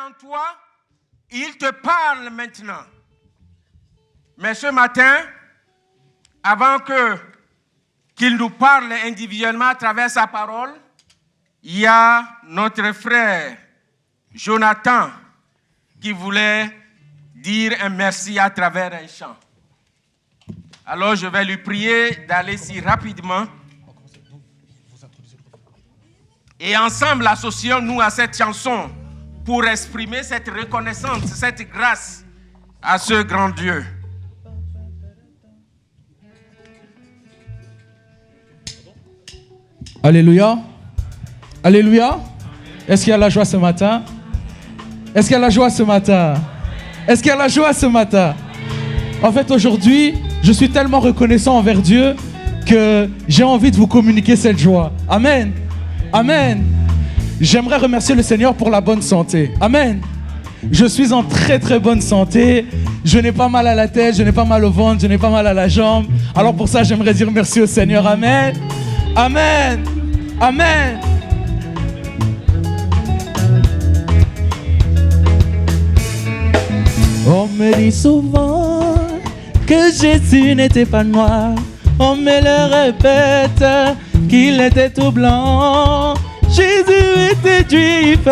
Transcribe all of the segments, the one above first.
en toi, il te parle maintenant. Mais ce matin, avant qu'il nous parle individuellement à travers sa parole, il y a notre frère Jonathan qui voulait dire un merci à travers un chant. Alors je vais lui prier d'aller si rapidement. Et ensemble, associons-nous à cette chanson pour exprimer cette reconnaissance, cette grâce à ce grand Dieu. Alléluia. Alléluia. Est-ce qu'il y a la joie ce matin? Est-ce qu'il y a la joie ce matin? Est-ce qu'il y a la joie ce matin? En fait, aujourd'hui, je suis tellement reconnaissant envers Dieu que j'ai envie de vous communiquer cette joie. Amen. Amen. J'aimerais remercier le Seigneur pour la bonne santé. Amen. Je suis en très très bonne santé. Je n'ai pas mal à la tête, je n'ai pas mal au ventre, je n'ai pas mal à la jambe. Alors pour ça, j'aimerais dire merci au Seigneur. Amen. Amen. Amen. On me dit souvent que Jésus n'était pas noir. On me le répète qu'il était tout blanc. Jésus était juif,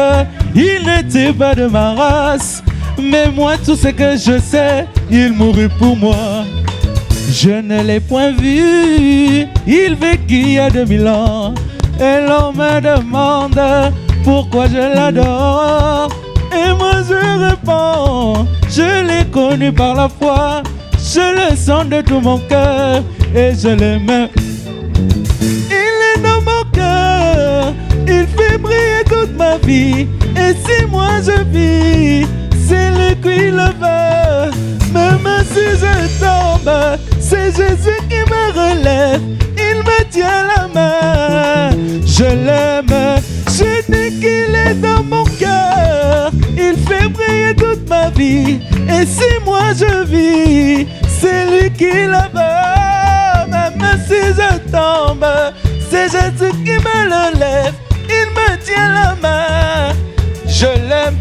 il n'était pas de ma race. Mais moi, tout ce que je sais, il mourut pour moi. Je ne l'ai point vu, il vécut il y a 2000 ans. Et l'on me demande pourquoi je l'adore. Et moi je réponds, je l'ai connu par la foi. Je le sens de tout mon cœur et je l'aime. Il est dans mon cœur, il fait briller toute ma vie. Et si moi je vis, c'est lui qui le veut. Même si je tombe, c'est Jésus qui me relève. Il me tient la main, je l'aime. Je dis qu'il est dans mon cœur, il fait briller toute ma vie. Et si moi je vis, c'est lui qui le veut. Même si je tombe, c'est Jésus qui me relève. Il me tient la main, je l'aime.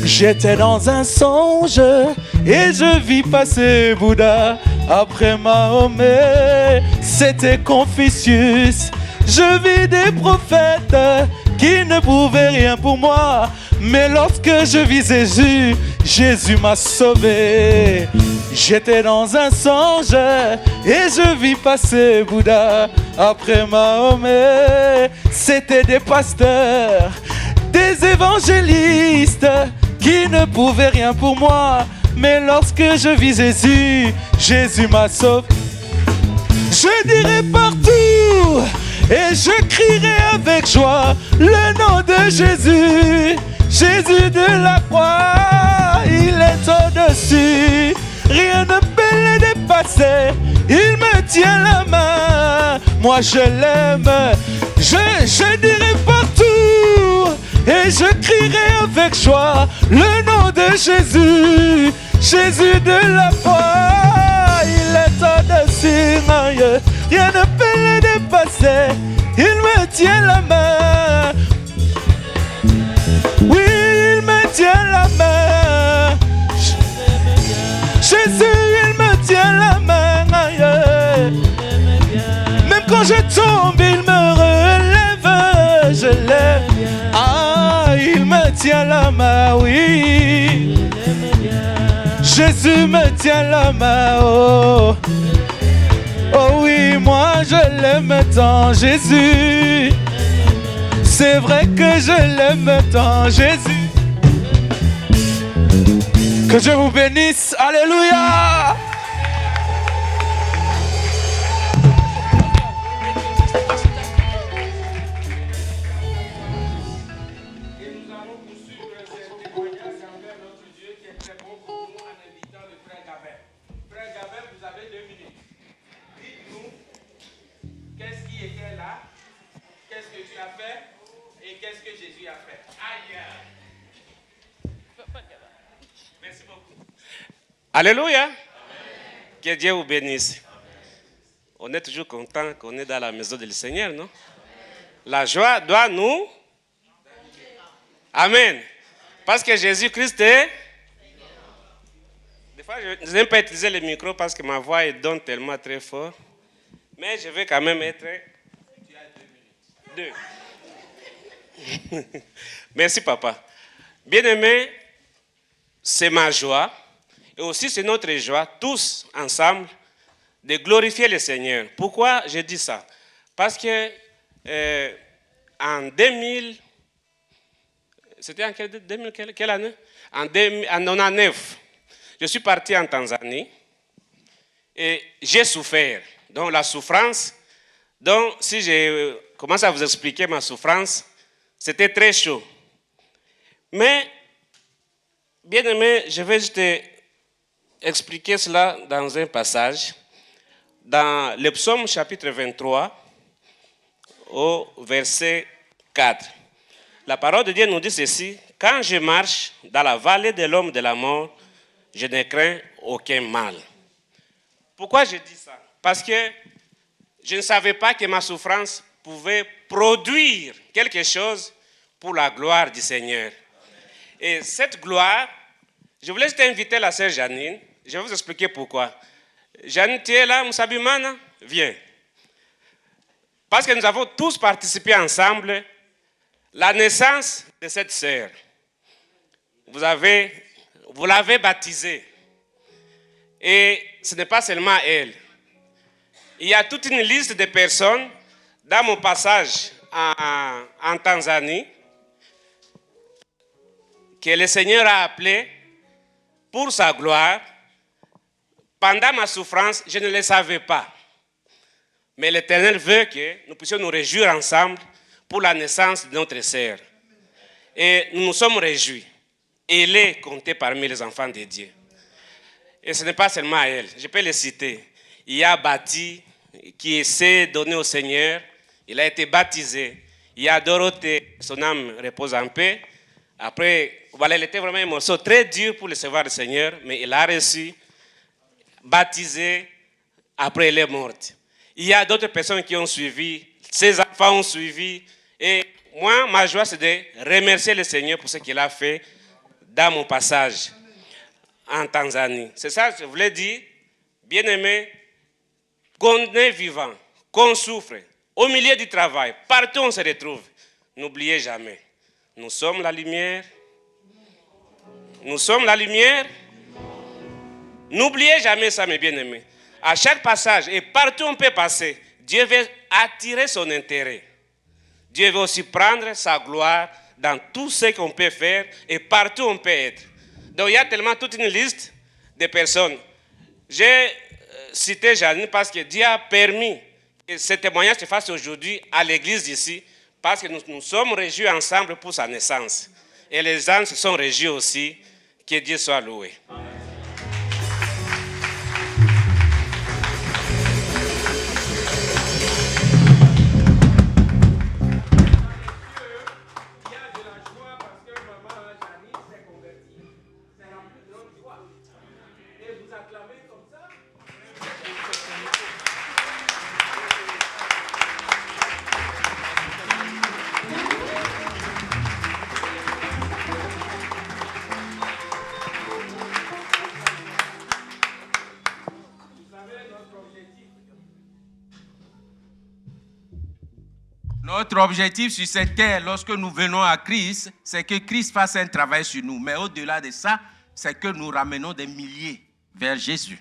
J'étais dans un songe et je vis passer Bouddha. Après Mahomet, c'était Confucius. Je vis des prophètes qui ne pouvaient rien pour moi. Mais lorsque je vis Jésus, Jésus m'a sauvé. J'étais dans un songe et je vis passer Bouddha. Après Mahomet, c'était des pasteurs, des évangélistes qui ne pouvaient rien pour moi. Mais lorsque je vis Jésus, Jésus m'a sauvé. Je dirai partout et je crierai avec joie le nom de Jésus. Jésus de la croix, il est au-dessus. Rien ne peut le dépasser. Il me tient la main, moi je l'aime. Je dirai partout et je crierai avec joie le nom de Jésus. Jésus de la croix, il est au-dessus. Rien ne peut le dépasser. Il me tient la main. Oui, il me tient la main. Jésus, il me tient la main. Même quand je tombe, il me relève. Je l'aime. Ah, il me tient la main, oui. Jésus me tient la main, oh. Oh oui, moi je l'aime tant, Jésus. C'est vrai que je l'aime tant, Jésus. Que Dieu vous bénisse, alléluia. Alléluia. Amen. Que Dieu vous bénisse. On est toujours content qu'on est dans la maison du Seigneur, non? La joie doit nous. Amen. Parce que Jésus-Christ est... Des fois, je n'aime pas utiliser le micro parce que ma voix est donne tellement très fort. Mais je vais quand même être... Tu as 2 minutes. 2. Merci, papa. Bien-aimé, c'est ma joie. Et aussi, c'est notre joie, tous ensemble, de glorifier le Seigneur. Pourquoi je dis ça? Parce que en 2000... C'était en quelle année? En 1999, je suis parti en Tanzanie et j'ai souffert. Donc la souffrance, donc si je commence à vous expliquer ma souffrance, c'était très chaud. Mais, bien aimé, je vais juste expliquer cela dans un passage. Dans le psaume chapitre 23, au verset 4. La parole de Dieu nous dit ceci: quand je marche dans la vallée de l'homme de la mort, je ne crains aucun mal. Pourquoi je dis ça? Parce que je ne savais pas que ma souffrance pouvait produire quelque chose pour la gloire du Seigneur. Et cette gloire, je voulais juste inviter la sœur Janine. Je vais vous expliquer pourquoi. Janine, tu es là, Moussabimana? Viens. Parce que nous avons tous participé ensemble la naissance de cette sœur. Vous l'avez baptisée. Et ce n'est pas seulement elle. Il y a toute une liste de personnes dans mon passage en Tanzanie que le Seigneur a appelé pour sa gloire. Pendant ma souffrance, je ne le savais pas. Mais l'Éternel veut que nous puissions nous réjouir ensemble pour la naissance de notre sœur. Et nous nous sommes réjouis. Elle est comptée parmi les enfants de Dieu. Et ce n'est pas seulement elle. Je peux les citer. Il y a Bati qui s'est donné au Seigneur. Il a été baptisé. Il y a Dorothée, son âme repose en paix. Après, voilà, elle était vraiment un morceau très dur pour recevoir le Seigneur, mais il a reçu, baptisé, après elle est morte. Il y a d'autres personnes qui ont suivi, ses enfants ont suivi. Et moi, ma joie, c'est de remercier le Seigneur pour ce qu'il a fait dans mon passage en Tanzanie. C'est ça que je voulais dire, bien-aimé, qu'on est vivant, qu'on souffre, au milieu du travail, partout où on se retrouve, n'oubliez jamais, nous sommes la lumière. Nous sommes la lumière. N'oubliez jamais ça, mes bien-aimés. À chaque passage et partout où on peut passer, Dieu veut attirer son intérêt. Dieu veut aussi prendre sa gloire dans tout ce qu'on peut faire et partout où on peut être. Donc il y a tellement toute une liste de personnes. J'ai cité Janine parce que Dieu a permis que ce témoignage se fasse aujourd'hui à l'église d'ici, parce que nous nous sommes réjouis ensemble pour sa naissance. Et les gens se sont réjouis aussi. Que Dieu soit loué. Notre objectif sur cette terre, lorsque nous venons à Christ, c'est que Christ fasse un travail sur nous. Mais au-delà de ça, c'est que nous ramenons des milliers vers Jésus.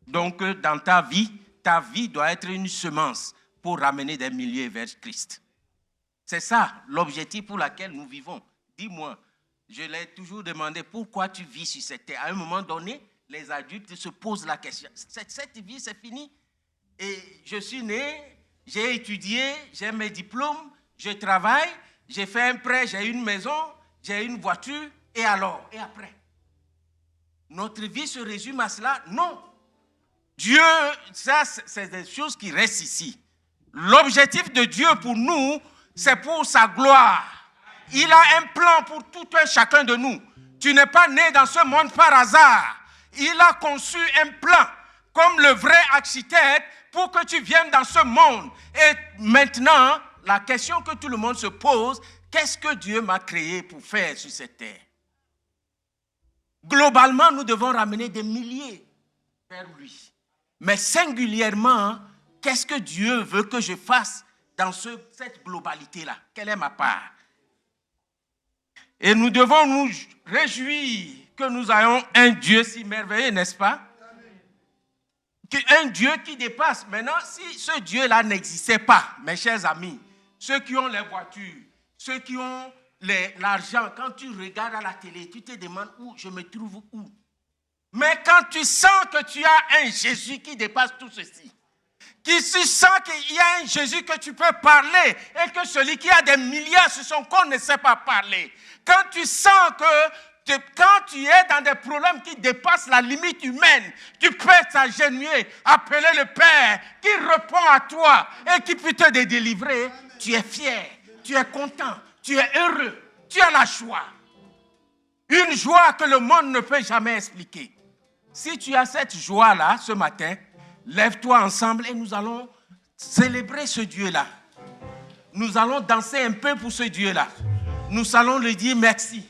Donc, dans ta vie doit être une semence pour ramener des milliers vers Christ. C'est ça l'objectif pour lequel nous vivons. Dis-moi, je l'ai toujours demandé, pourquoi tu vis sur cette terre? À un moment donné, les adultes se posent la question. Cette vie, c'est fini. Et je suis né... J'ai étudié, j'ai mes diplômes, je travaille, j'ai fait un prêt, j'ai une maison, j'ai une voiture, et alors? Et après? Notre vie se résume à cela? Non. Dieu, ça, c'est des choses qui restent ici. L'objectif de Dieu pour nous, c'est pour sa gloire. Il a un plan pour tout un chacun de nous. Tu n'es pas né dans ce monde par hasard. Il a conçu un plan, comme le vrai architecte, pour que tu viennes dans ce monde. Et maintenant, la question que tout le monde se pose, qu'est-ce que Dieu m'a créé pour faire sur cette terre? Globalement, nous devons ramener des milliers vers lui. Mais singulièrement, qu'est-ce que Dieu veut que je fasse dans cette globalité-là? Quelle est ma part? Et nous devons nous réjouir que nous ayons un Dieu si merveilleux, n'est-ce pas? Un Dieu qui dépasse. Maintenant, si ce Dieu-là n'existait pas, mes chers amis, ceux qui ont les voitures, ceux qui ont l'argent, quand tu regardes à la télé, tu te demandes où je me trouve où. Mais quand tu sens que tu as un Jésus qui dépasse tout ceci, tu sens qu'il y a un Jésus que tu peux parler et que celui qui a des milliards sur son compte ne sait pas parler. Quand tu sens que quand tu es dans des problèmes qui dépassent la limite humaine, tu peux t'agenouiller, appeler le Père qui répond à toi et qui peut te délivrer. Tu es fier, tu es content, tu es heureux, tu as la joie. Une joie que le monde ne peut jamais expliquer. Si tu as cette joie-là ce matin, lève-toi ensemble et nous allons célébrer ce Dieu-là. Nous allons danser un peu pour ce Dieu-là. Nous allons lui dire merci.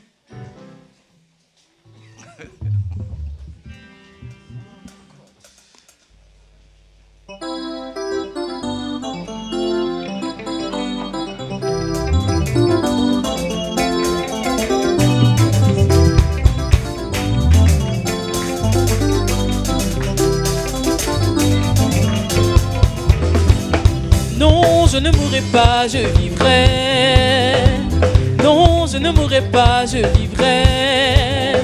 Non, je ne mourrai pas, je vivrai. Non, je ne mourrai pas, je vivrai.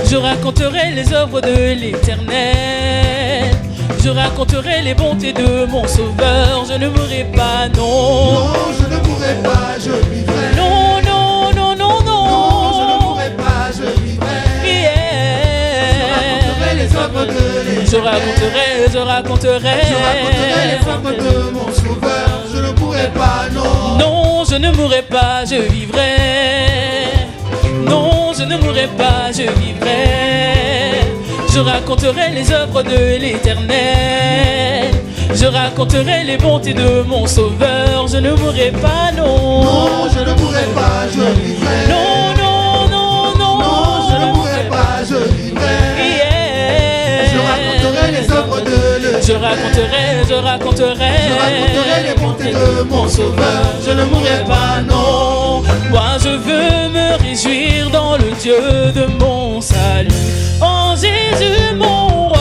Je raconterai les œuvres de l'Éternel. Je raconterai les bontés de mon Sauveur. Je ne mourrai pas, non. Non, je ne mourrai pas, je vivrai. Non, non, non, non, non. Non, je ne mourrai pas, je vivrai. Yeah. Je raconterai les œuvres de l'Éternel. Je raconterai les œuvres de mon Sauveur. Je ne mourrai pas, non. Non, je ne mourrai pas, je vivrai. Non, je ne mourrai pas, je vivrai. Je raconterai les œuvres de l'Éternel. Je raconterai les bontés de mon Sauveur. Je ne mourrai pas, non. Non, je ne mourrai pas, je vivrai. Non, non, non, non. Non, je ne mourrai pas, je vivrai. Yeah. Je raconterai les œuvres de l'Éternel. Je raconterai les bontés de mon Sauveur. Je ne mourrai pas, non. Moi je veux me réjouir dans le Dieu de mon salut. En Jésus mon roi.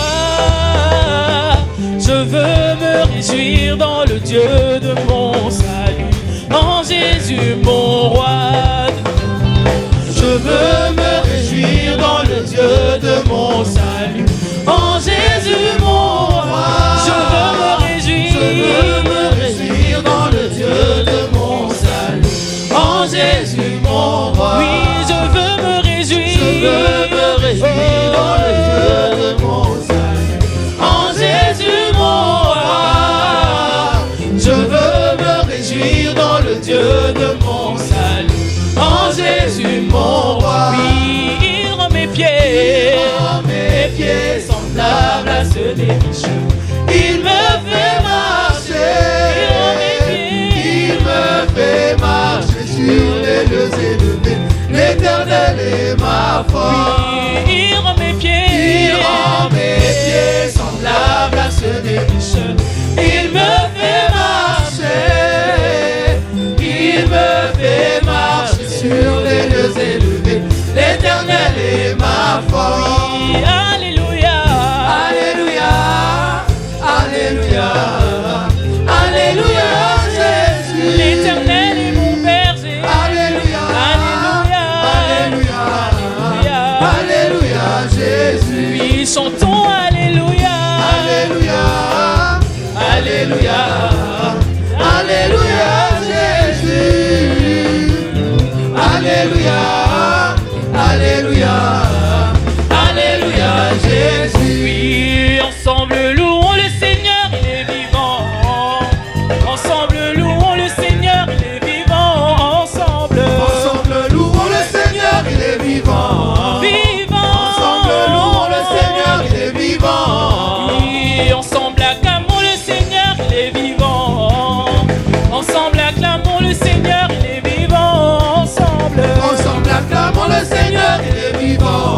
Je veux me réjouir dans le Dieu de mon salut. En Jésus mon roi. Je veux me réjouir dans le Dieu de mon salut. En Jésus mon roi. Je veux me réjouir. Je veux me réjouir dans le Dieu de mon salut. En Jésus mon roi. Oui, je veux me réjouir. Je veux me réjouir dans le Dieu de mon salut. En Jésus mon roi. Je veux me réjouir dans le Dieu de mon salut. En Jésus mon roi. Oui, il rend mes pieds. Mes pieds semblables à ceux des bicheux. Il me fait marcher. Il me fait marcher sur les lieux élevés. L'Éternel est ma force. Oui, il rend mes pieds. Il rend mes pieds semblables à ceux des bicheux. Il me fait marcher. Il me fait marcher sur les lieux élevés. L'Éternel est ma force. Oui, alléluia. Alléluia. Alléluia. Alléluia. Jésus. L'Éternel est mon berger. Alléluia. Alléluia. Alléluia. Alléluia. Jésus. Oui, chantons alléluia. Alléluia. Alléluia. Alléluia. Jésus. Alléluia. Alléluia. Alléluia. Jésus. Oui, ensemble louons le Seigneur, il est vivant. Ensemble louons le Seigneur, il est vivant. Ensemble louons le Seigneur, il est vivant. Vivant. Ensemble louons le Seigneur, il est vivant. Oui, ensemble acclamons le Seigneur, il est vivant. Ensemble acclamons le Seigneur, il est vivant. Ensemble acclamons le Seigneur, il est vivant.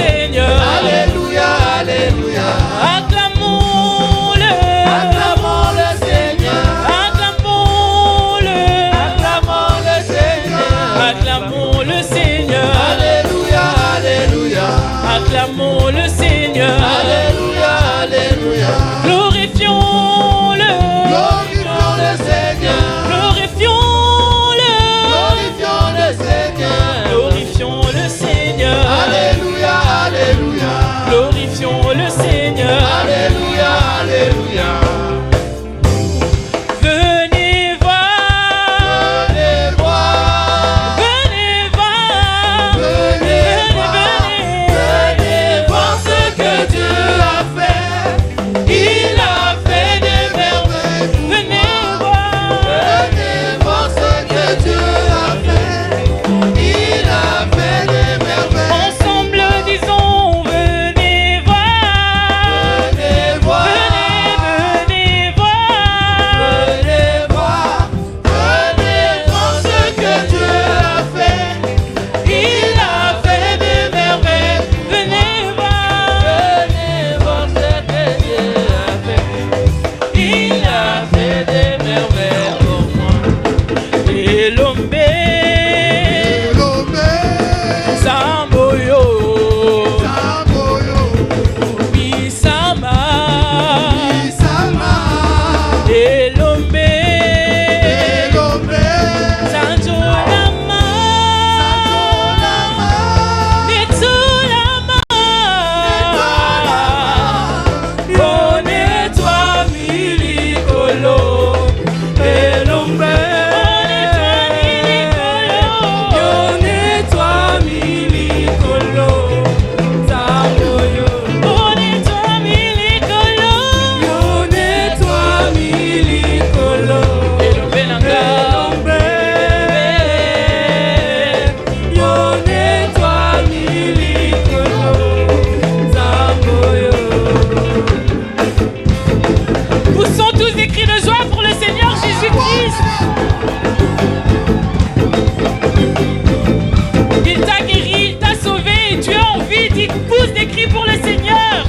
Seigneur. Alléluia, Alléluia. Acclamons-le. Acclamons le Seigneur. Acclamons-le. Acclamons le Seigneur. Acclamons le Seigneur. Alléluia, Alléluia. Acclamons le Seigneur. Alléluia, Alléluia. Glorifions-le. Glorifions le Seigneur. Glorifions-le. Glorifions le Seigneur. Glorifions le Seigneur. Alléluia, Alléluia. Glorifions le Seigneur. Alléluia, Alléluia. Venez voir. Venez voir. Venez voir. Venez voir ce que Dieu a fait. Il a fait des merveilles. Venez voir ce que Dieu a fait. Il a fait des merveilles. Ensemble disons venez voir. Venez voir. Venez voir. Venez voir. Venez voir ce que Dieu a fait. Il a fait des merveilles. Venez voir. Venez voir ce que Dieu a fait. Il a fait des merveilles pour moi. Et l'homme Samboyo Bisama Et l'homme Sanjolama Nitsulama Connais-toi Milikolo Et l'homme Connais-toi Milikolo Samboyo Connais-toi Milikolo Connais-toi Milikolo Elombe nanga Connais-toi Milikolo Samboyo. Poussons tous des cris de joie pour le Seigneur Jésus-Christ. Il t'a guéri, il t'a sauvé et tu as envie d'y pousse des cris pour le Seigneur.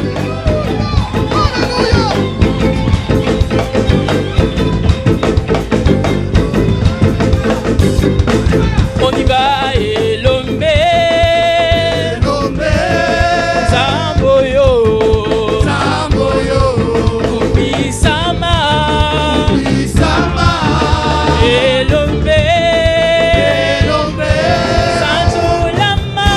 On y va et l'homme Samboyo Kubisama et l'homme Sanjolama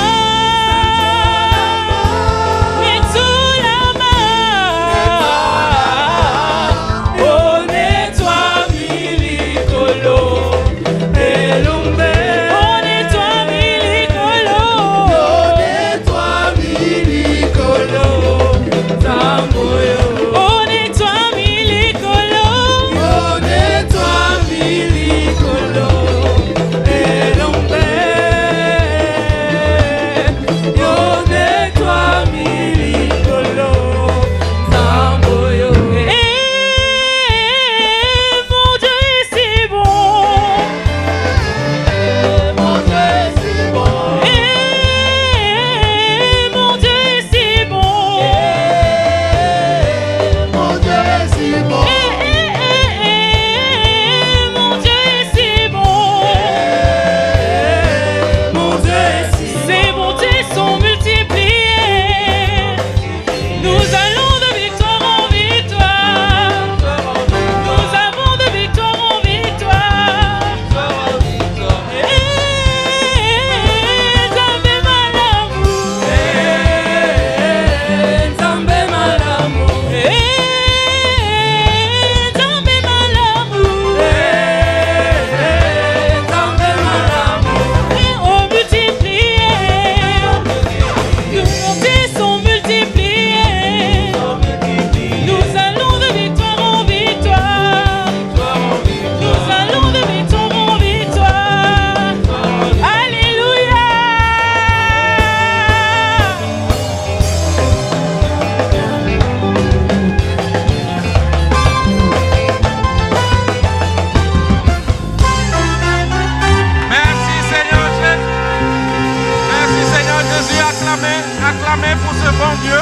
pour ce bon Dieu,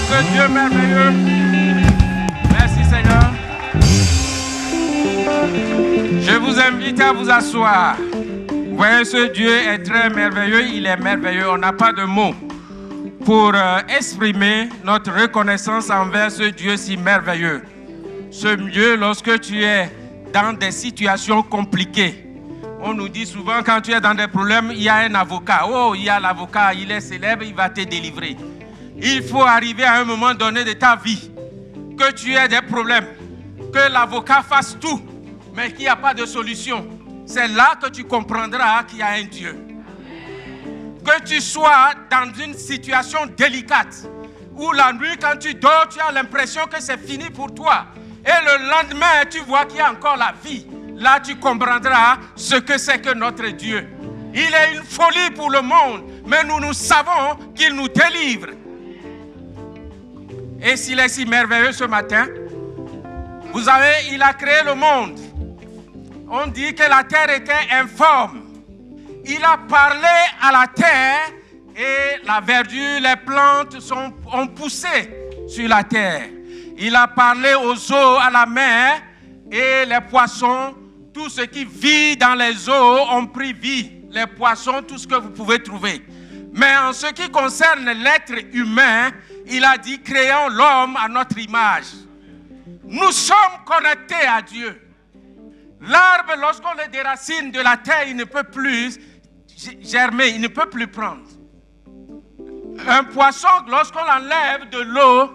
ce Dieu merveilleux. Merci Seigneur. Je vous invite à vous asseoir. Vous voyez, ce Dieu est très merveilleux, il est merveilleux. On n'a pas de mots pour exprimer notre reconnaissance envers ce Dieu si merveilleux. Ce Dieu, lorsque tu es dans des situations compliquées, on nous dit souvent quand tu es dans des problèmes, il y a un avocat. Oh, il y a l'avocat, il est célèbre, il va te délivrer. Il faut arriver à un moment donné de ta vie que tu aies des problèmes, que l'avocat fasse tout, mais qu'il n'y a pas de solution. C'est là que tu comprendras qu'il y a un Dieu. Que tu sois dans une situation délicate, où la nuit quand tu dors, tu as l'impression que c'est fini pour toi. Et le lendemain, tu vois qu'il y a encore la vie. Là, tu comprendras ce que c'est que notre Dieu. Il est une folie pour le monde, mais nous savons qu'il nous délivre. Et s'il est si merveilleux ce matin, vous savez, il a créé le monde. On dit que la terre était informe. Il a parlé à la terre et la verdure, les plantes ont poussé sur la terre. Il a parlé aux eaux, à la mer et les poissons. Tout ce qui vit dans les eaux ont pris vie. Les poissons, tout ce que vous pouvez trouver. Mais en ce qui concerne l'être humain, il a dit, créons l'homme à notre image. Nous sommes connectés à Dieu. L'arbre, lorsqu'on le déracine de la terre, il ne peut plus germer, il ne peut plus prendre. Un poisson, lorsqu'on l'enlève de l'eau,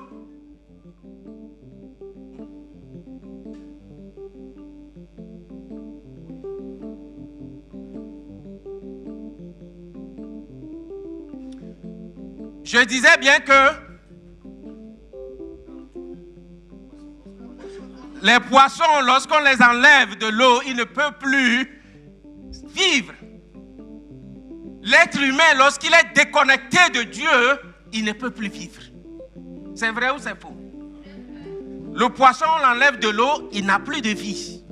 je disais bien que les poissons, lorsqu'on les enlève de l'eau, ils ne peuvent plus vivre. L'être humain, lorsqu'il est déconnecté de Dieu, il ne peut plus vivre. C'est vrai ou c'est faux? Le poisson, on l'enlève de l'eau, il n'a plus de vie.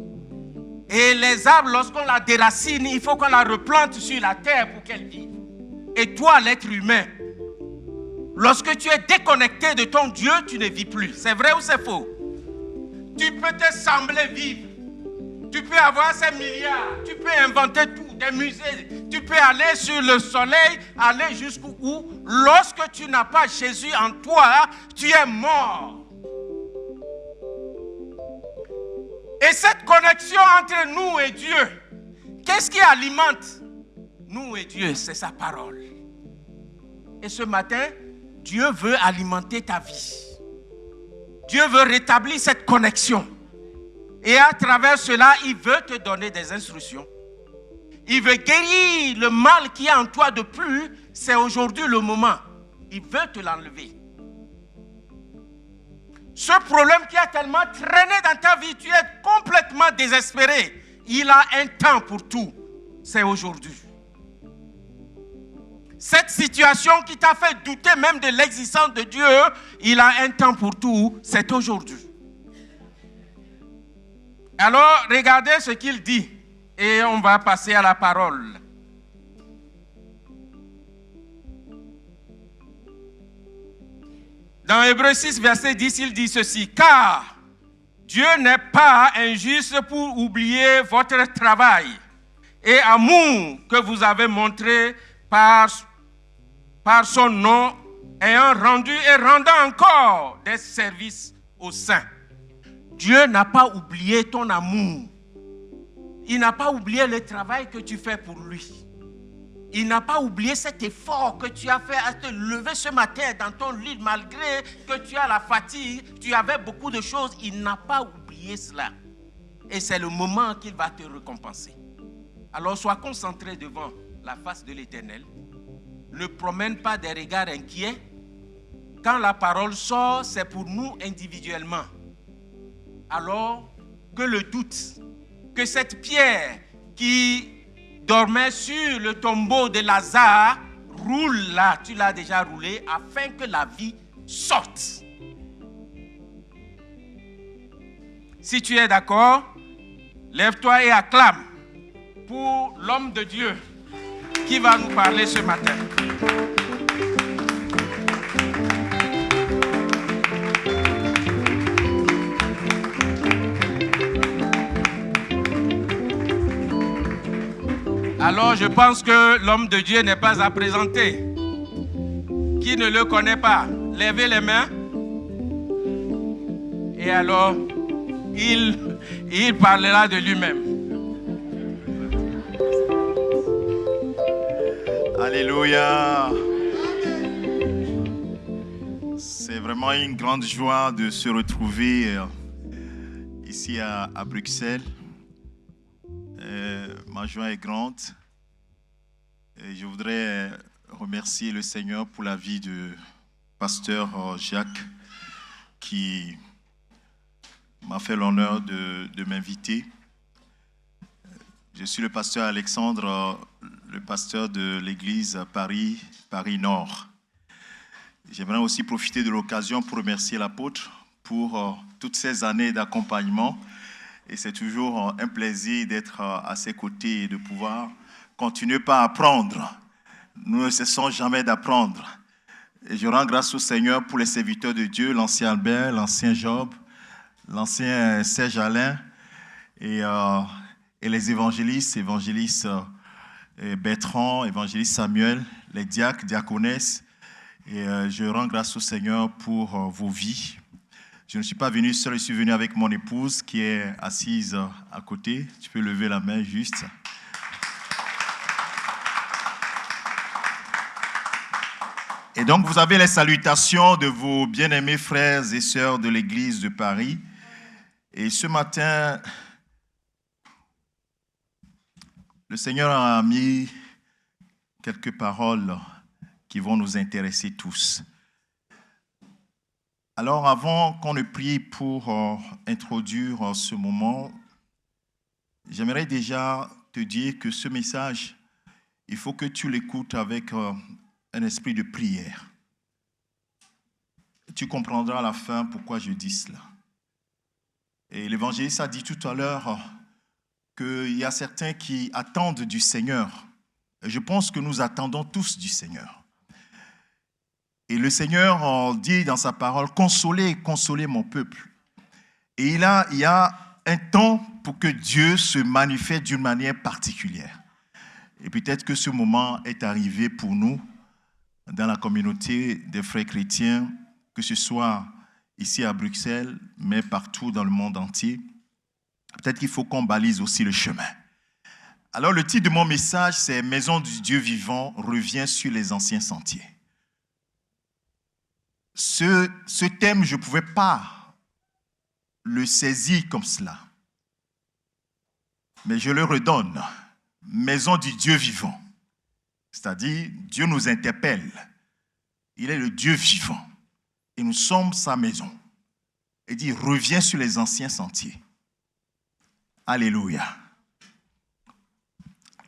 Et les arbres, lorsqu'on la déracine, il faut qu'on la replante sur la terre pour qu'elle vive. Et toi, l'être humain, lorsque tu es déconnecté de ton Dieu, tu ne vis plus. C'est vrai ou c'est faux? Tu peux te sembler vivre. Tu peux avoir ces milliards. Tu peux inventer tout, des musées. Tu peux aller sur le soleil, aller jusqu'où. Lorsque tu n'as pas Jésus en toi, tu es mort. Et cette connexion entre nous et Dieu, qu'est-ce qui alimente nous et Dieu? C'est sa parole. Et ce matin, Dieu veut alimenter ta vie. Dieu veut rétablir cette connexion. Et à travers cela, il veut te donner des instructions. Il veut guérir le mal qui est en toi de plus. C'est aujourd'hui le moment. Il veut te l'enlever. Ce problème qui a tellement traîné dans ta vie, tu es complètement désespéré. Il a un temps pour tout. C'est aujourd'hui. Cette situation qui t'a fait douter même de l'existence de Dieu, il a un temps pour tout, c'est aujourd'hui. Alors, regardez ce qu'il dit et on va passer à la parole. Dans Hébreux 6, verset 10, il dit ceci. Car Dieu n'est pas injuste pour oublier votre travail et amour que vous avez montré par son nom, ayant rendu et rendant encore des services aux saints. Dieu n'a pas oublié ton amour. Il n'a pas oublié le travail que tu fais pour lui. Il n'a pas oublié cet effort que tu as fait à te lever ce matin dans ton lit, malgré que tu as la fatigue, tu avais beaucoup de choses. Il n'a pas oublié cela. Et c'est le moment qu'il va te récompenser. Alors sois concentré devant la face de l'Éternel. Ne promène pas des regards inquiets. Quand la parole sort, c'est pour nous individuellement. Alors que le doute, que cette pierre qui dormait sur le tombeau de Lazare roule là, tu l'as déjà roulé, afin que la vie sorte. Si tu es d'accord, lève-toi et acclame pour l'homme de Dieu qui va nous parler ce matin. Alors je pense que l'homme de Dieu n'est pas à présenter. Qui ne le connaît pas? Levez les mains. Et alors, il parlera de lui-même. Alléluia. C'est vraiment une grande joie de se retrouver ici à Bruxelles. Ma joie est grande. Et je voudrais remercier le Seigneur pour la vie de pasteur Jacques qui m'a fait l'honneur de m'inviter. Je suis le pasteur Alexandre, le pasteur de l'église Paris Nord. J'aimerais aussi profiter de l'occasion pour remercier l'apôtre pour toutes ces années d'accompagnement. Et c'est toujours un plaisir d'être à ses côtés et de pouvoir continuer à apprendre. Nous ne cessons jamais d'apprendre. Et je rends grâce au Seigneur pour les serviteurs de Dieu, l'ancien Albert, l'ancien Job, l'ancien Serge Alain et les évangélistes Bertrand, évangéliste Samuel, les diacres, diaconesses. Et je rends grâce au Seigneur pour vos vies. Je ne suis pas venu seul, je suis venu avec mon épouse qui est assise à côté. Tu peux lever la main juste. Et donc, vous avez les salutations de vos bien-aimés frères et sœurs de l'église de Paris. Et ce matin, le Seigneur a mis quelques paroles qui vont nous intéresser tous. Alors, avant qu'on ne prie pour introduire ce moment, j'aimerais déjà te dire que ce message, il faut que tu l'écoutes avec un esprit de prière. Tu comprendras à la fin pourquoi je dis cela. Et l'évangéliste a dit tout à l'heure qu'il y a certains qui attendent du Seigneur. Et je pense que nous attendons tous du Seigneur. Et le Seigneur dit dans sa parole, consolez mon peuple. Et il y a un temps pour que Dieu se manifeste d'une manière particulière. Et peut-être que ce moment est arrivé pour nous, dans la communauté des frères chrétiens, que ce soit ici à Bruxelles, mais partout dans le monde entier. Peut-être qu'il faut qu'on balise aussi le chemin. Alors le titre de mon message, c'est « Maison du Dieu vivant revient sur les anciens sentiers ». Ce thème, je ne pouvais pas le saisir comme cela. Mais je le redonne. Maison du Dieu vivant. C'est-à-dire, Dieu nous interpelle. Il est le Dieu vivant. Et nous sommes sa maison. Il dit, reviens sur les anciens sentiers. Alléluia.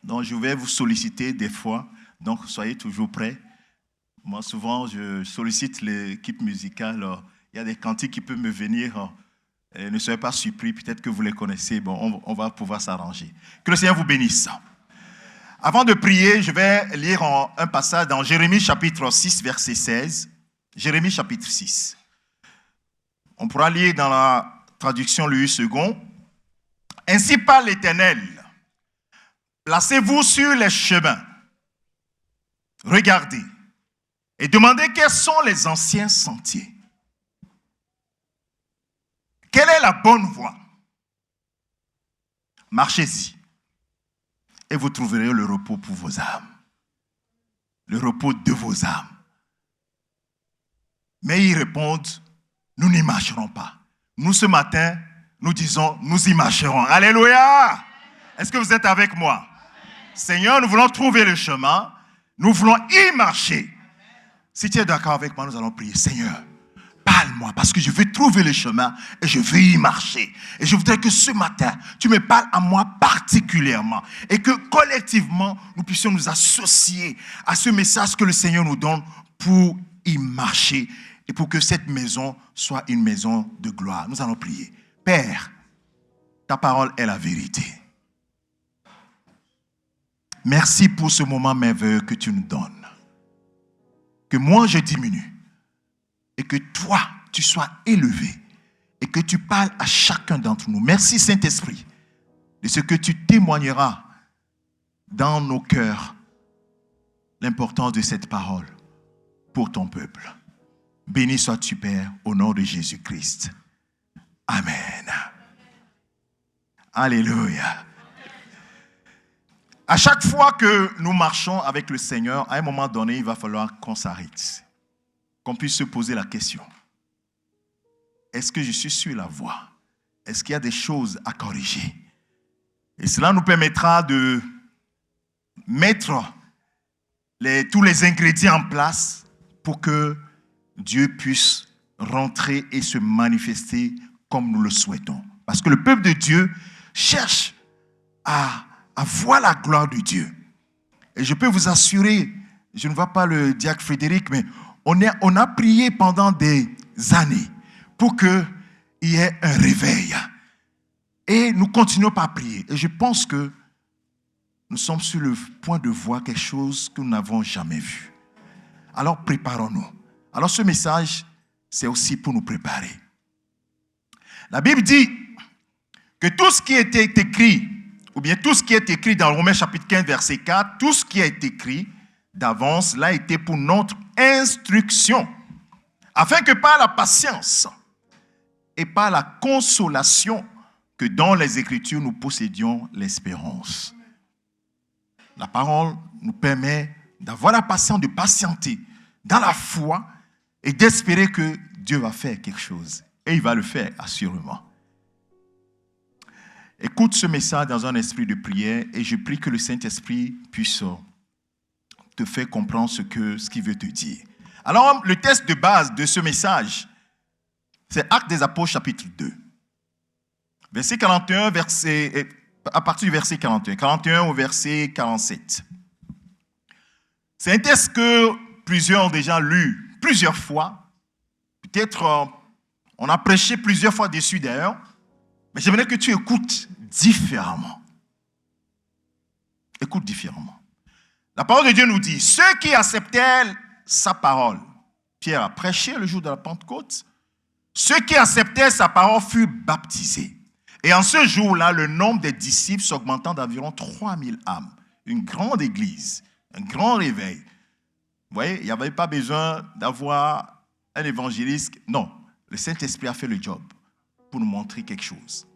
Donc, je vais vous solliciter des fois. Donc, soyez toujours prêts. Moi, souvent, je sollicite l'équipe musicale. Il y a des cantiques qui peuvent me venir. Ne soyez pas surpris, peut-être que vous les connaissez. Bon, on va pouvoir s'arranger. Que le Seigneur vous bénisse. Avant de prier, je vais lire un passage dans Jérémie chapitre 6, verset 16. Jérémie chapitre 6. On pourra lire dans la traduction Louis II. Ainsi parle l'Éternel. Placez-vous sur les chemins. Regardez. Et demandez quels sont les anciens sentiers. Quelle est la bonne voie? Marchez-y. Et vous trouverez le repos pour vos âmes. Le repos de vos âmes. Mais ils répondent, nous n'y marcherons pas. Nous, ce matin, nous disons, nous y marcherons. Alléluia! Est-ce que vous êtes avec moi? Seigneur, nous voulons trouver le chemin. Nous voulons y marcher. Si tu es d'accord avec moi, nous allons prier. Seigneur, parle-moi parce que je veux trouver le chemin et je veux y marcher. Et je voudrais que ce matin, tu me parles à moi particulièrement et que collectivement, nous puissions nous associer à ce message que le Seigneur nous donne pour y marcher et pour que cette maison soit une maison de gloire. Nous allons prier. Père, ta parole est la vérité. Merci pour ce moment merveilleux que tu nous donnes. Que moi je diminue et que toi tu sois élevé et que tu parles à chacun d'entre nous. Merci Saint-Esprit de ce que tu témoigneras dans nos cœurs l'importance de cette parole pour ton peuple. Béni sois-tu, Père, au nom de Jésus-Christ. Amen. Alléluia. À chaque fois que nous marchons avec le Seigneur, à un moment donné, il va falloir qu'on s'arrête, qu'on puisse se poser la question. Est-ce que je suis sur la voie? Est-ce qu'il y a des choses à corriger? Et cela nous permettra de mettre tous les ingrédients en place pour que Dieu puisse rentrer et se manifester comme nous le souhaitons. Parce que le peuple de Dieu cherche à voir la gloire de Dieu. Et je peux vous assurer, je ne vois pas le diacre Frédéric, mais on a prié pendant des années pour qu'il y ait un réveil. Et nous continuons par prier. Et je pense que nous sommes sur le point de voir quelque chose que nous n'avons jamais vu. Alors préparons-nous. Alors ce message, c'est aussi pour nous préparer. La Bible dit que tout ce qui était écrit, ou bien tout ce qui est écrit dans Romains chapitre 15, verset 4, tout ce qui est écrit d'avance, l'a été pour notre instruction, afin que par la patience et par la consolation que dans les Écritures nous possédions l'espérance. La parole nous permet d'avoir la patience, de patienter dans la foi et d'espérer que Dieu va faire quelque chose. Et il va le faire, assurément. Écoute ce message dans un esprit de prière et je prie que le Saint-Esprit puisse te faire comprendre ce qu'il veut te dire. Alors, le texte de base de ce message, c'est Actes des Apôtres, chapitre 2. Verset 41, à partir du verset 41 au verset 47. C'est un texte que plusieurs ont déjà lu plusieurs fois. Peut-être on a prêché plusieurs fois dessus d'ailleurs. Mais j'aimerais que tu écoutes différemment. Écoute différemment. La parole de Dieu nous dit, ceux qui acceptèrent sa parole, Pierre a prêché le jour de la Pentecôte, ceux qui acceptèrent sa parole furent baptisés. Et en ce jour-là, le nombre des disciples s'augmentant d'environ 3000 âmes. Une grande église, un grand réveil. Vous voyez, il n'y avait pas besoin d'avoir un évangéliste. Non, le Saint-Esprit a fait le job pour nous montrer quelque chose.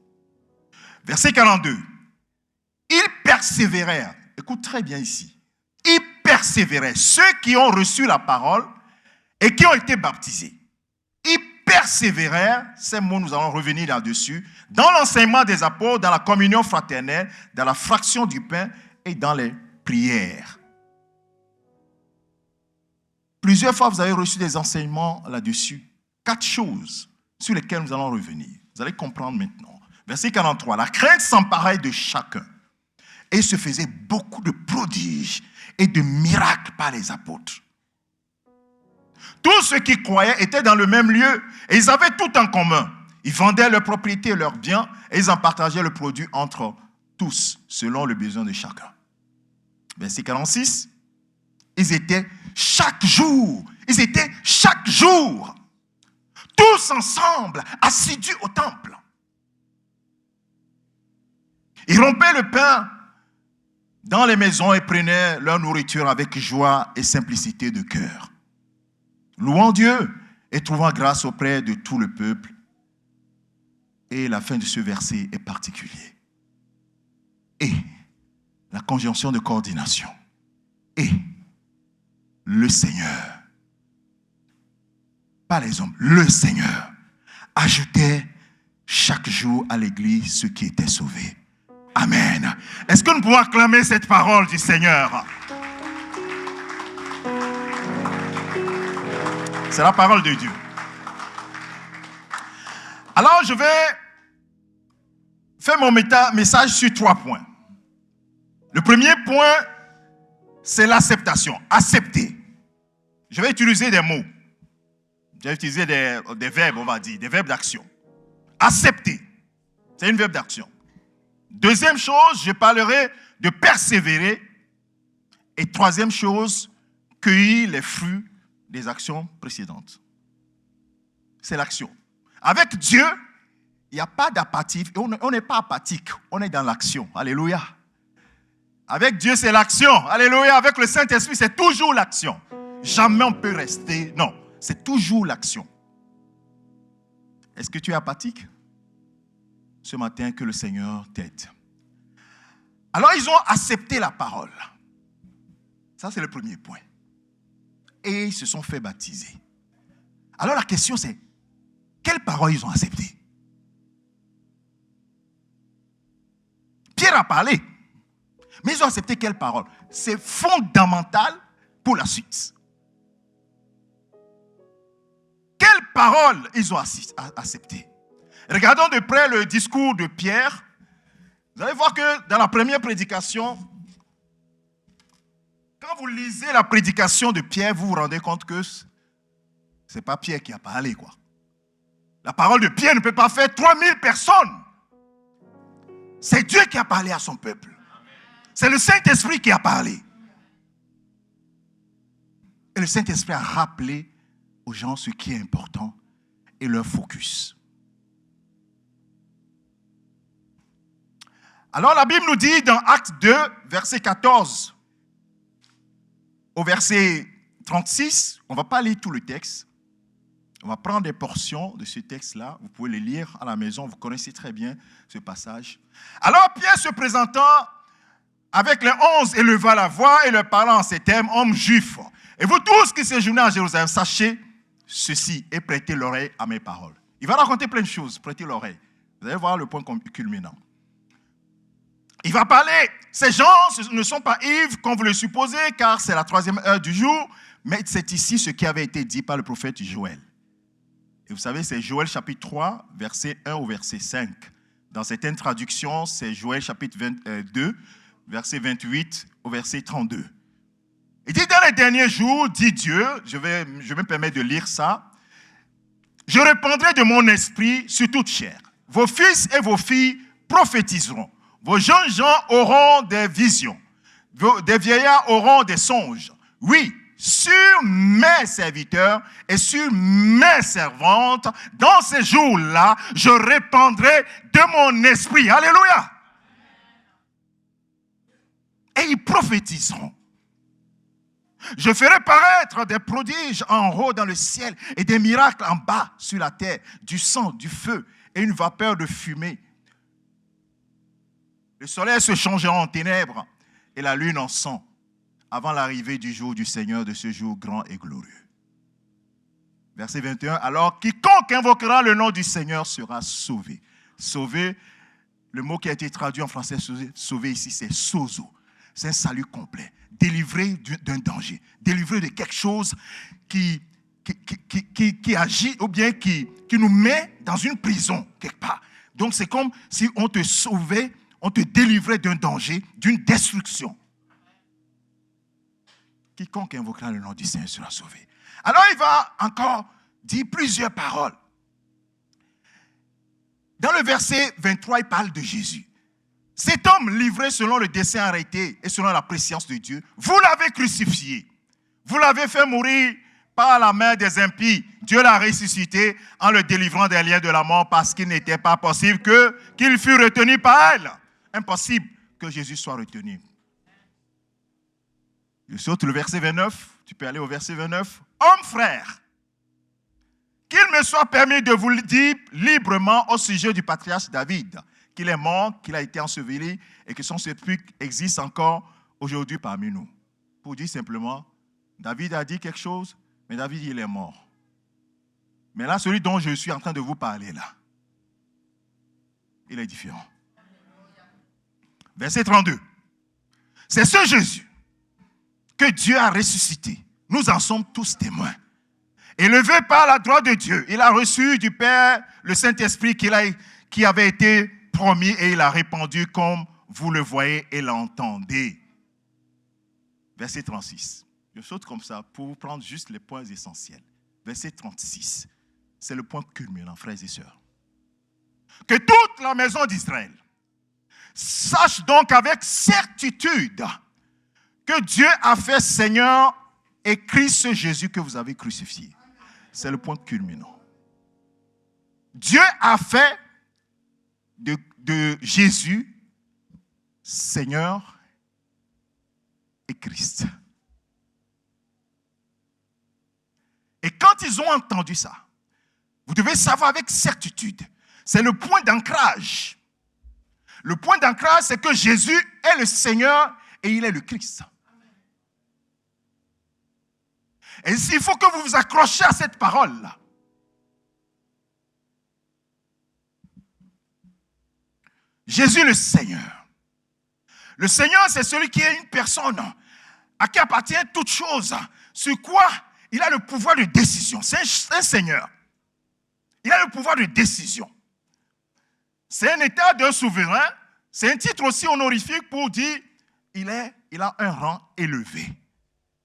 Verset 42. Ils persévérèrent. Écoute très bien ici. Ils persévérèrent. Ceux qui ont reçu la parole et qui ont été baptisés. Ils persévérèrent, ces mots nous allons revenir là-dessus, dans l'enseignement des apôtres, dans la communion fraternelle, dans la fraction du pain et dans les prières. Plusieurs fois, vous avez reçu des enseignements là-dessus. 4 choses sur lesquelles nous allons revenir. Vous allez comprendre maintenant. Verset 43. La crainte s'emparait de chacun et se faisait beaucoup de prodiges et de miracles par les apôtres. Tous ceux qui croyaient étaient dans le même lieu et ils avaient tout en commun. Ils vendaient leurs propriétés et leurs biens et ils en partageaient le produit entre tous selon le besoin de chacun. Verset 46. Ils étaient chaque jour, tous ensemble, assidus au temple. Ils rompaient le pain dans les maisons et prenaient leur nourriture avec joie et simplicité de cœur, louant Dieu et trouvant grâce auprès de tout le peuple. Et la fin de ce verset est particulier. Et la conjonction de coordination. Et le Seigneur, pas les hommes, le Seigneur ajoutait chaque jour à l'église ceux qui étaient sauvés. Amen. Est-ce que nous pouvons acclamer cette parole du Seigneur? C'est la parole de Dieu. Alors, je vais faire mon message sur 3 points. Le premier point, c'est l'acceptation. Accepter. Je vais utiliser des mots. Je vais utiliser des verbes, on va dire, des verbes d'action. Accepter. C'est une verbe d'action. Deuxième chose, je parlerai de persévérer. Et troisième chose, cueillir les fruits des actions précédentes. C'est l'action. Avec Dieu, il n'y a pas d'apathie. On n'est pas apathique. On est dans l'action. Alléluia. Avec Dieu, c'est l'action. Alléluia. Avec le Saint-Esprit, c'est toujours l'action. Jamais on peut rester. Non, c'est toujours l'action. Est-ce que tu es apathique? Ce matin, que le Seigneur t'aide. Alors, ils ont accepté la parole. Ça, c'est le premier point. Et ils se sont fait baptiser. Alors, la question, c'est quelle parole ils ont acceptée? Pierre a parlé. Mais ils ont accepté quelle parole? C'est fondamental pour la suite. Quelle parole ils ont accepté? Regardons de près le discours de Pierre. Vous allez voir que dans la première prédication, quand vous lisez la prédication de Pierre, vous vous rendez compte que ce n'est pas Pierre qui a parlé, quoi. La parole de Pierre ne peut pas faire 3000 personnes. C'est Dieu qui a parlé à son peuple. C'est le Saint-Esprit qui a parlé. Et le Saint-Esprit a rappelé aux gens ce qui est important et leur focus. Alors la Bible nous dit dans Actes 2, verset 14 au verset 36, on ne va pas lire tout le texte. On va prendre des portions de ce texte-là. Vous pouvez les lire à la maison. Vous connaissez très bien ce passage. Alors Pierre se présentant avec les 11 éleva la voix et leur parlant en ces termes, hommes juifs. Et vous tous qui séjournez à Jérusalem, sachez ceci et prêtez l'oreille à mes paroles. Il va raconter plein de choses. Prêtez l'oreille. Vous allez voir le point culminant. Il va parler. Ces gens ne sont pas ivres comme vous le supposez, car c'est la 3e heure du jour. Mais c'est ici ce qui avait été dit par le prophète Joël. Et vous savez, c'est Joël chapitre 3, verset 1 au verset 5. Dans certaines traductions, c'est Joël chapitre 22, verset 28 au verset 32. Il dit, dans les derniers jours, dit Dieu, je vais me permettre de lire ça, je répandrai de mon esprit sur toute chair. Vos fils et vos filles prophétiseront. Vos jeunes gens auront des visions. Des vieillards auront des songes. Oui, sur mes serviteurs et sur mes servantes, dans ces jours-là, je répandrai de mon esprit. Alléluia. Et ils prophétiseront. Je ferai paraître des prodiges en haut dans le ciel et des miracles en bas sur la terre, du sang, du feu et une vapeur de fumée. Le soleil se changera en ténèbres et la lune en sang avant l'arrivée du jour du Seigneur, de ce jour grand et glorieux. Verset 21, alors quiconque invoquera le nom du Seigneur sera sauvé. Sauvé, le mot qui a été traduit en français, sauvé ici, c'est sozo. C'est un salut complet. Délivré d'un danger. Délivré de quelque chose qui agit ou bien qui nous met dans une prison quelque part. Donc c'est comme si on te sauvait, on te délivrait d'un danger, d'une destruction. Quiconque invoquera le nom du Seigneur sera sauvé. Alors il va encore dire plusieurs paroles. Dans le verset 23, il parle de Jésus. Cet homme livré selon le dessein arrêté et selon la prescience de Dieu, vous l'avez crucifié. Vous l'avez fait mourir par la main des impies. Dieu l'a ressuscité en le délivrant des liens de la mort parce qu'il n'était pas possible qu'il fût retenu par elle. Impossible que Jésus soit retenu. Je saute le verset 29. Tu peux aller au verset 29. Homme frère, qu'il me soit permis de vous le dire librement au sujet du patriarche David, qu'il est mort, qu'il a été enseveli et que son sépulcre existe encore aujourd'hui parmi nous. Pour dire simplement, David a dit quelque chose, mais David, il est mort. Mais là, celui dont je suis en train de vous parler là, il est différent. Verset 32. C'est ce Jésus que Dieu a ressuscité. Nous en sommes tous témoins. Élevé par la droite de Dieu, il a reçu du Père le Saint-Esprit qui avait été promis et il a répandu comme vous le voyez et l'entendez. Verset 36. Je saute comme ça pour vous prendre juste les points essentiels. Verset 36. C'est le point culminant, frères et sœurs. Que toute la maison d'Israël sache donc avec certitude que Dieu a fait Seigneur et Christ Jésus que vous avez crucifié. C'est le point culminant. Dieu a fait de Jésus Seigneur et Christ. Et quand ils ont entendu ça, vous devez savoir avec certitude, c'est le point d'ancrage. Le point d'ancrage, c'est que Jésus est le Seigneur et il est le Christ. Et il faut que vous vous accrochiez à cette parole-là. Jésus le Seigneur. Le Seigneur, c'est celui qui est une personne à qui appartient toute chose, sur quoi il a le pouvoir de décision. C'est un Seigneur. Il a le pouvoir de décision. C'est un état d'un souverain. C'est un titre aussi honorifique pour dire il a un rang élevé.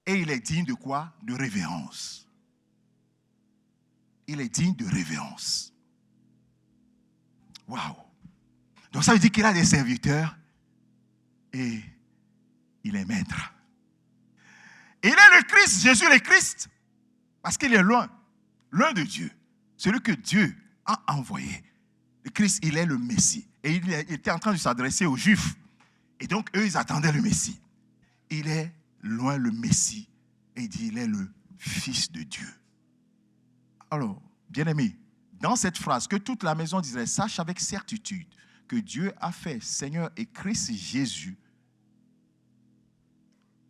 Et il est digne de quoi? De révérence. Il est digne de révérence. Waouh! Donc ça veut dire qu'il a des serviteurs et il est maître. Et il est le Christ, Jésus le Christ, parce qu'il est loin de Dieu. Celui que Dieu a envoyé. Le Christ, il est le Messie. Et il était en train de s'adresser aux Juifs. Et donc, eux, ils attendaient le Messie. Il est loin le Messie. Et il dit, il est le Fils de Dieu. Alors, bien-aimés, dans cette phrase, que toute la maison d'Israël sache avec certitude que Dieu a fait Seigneur et Christ Jésus,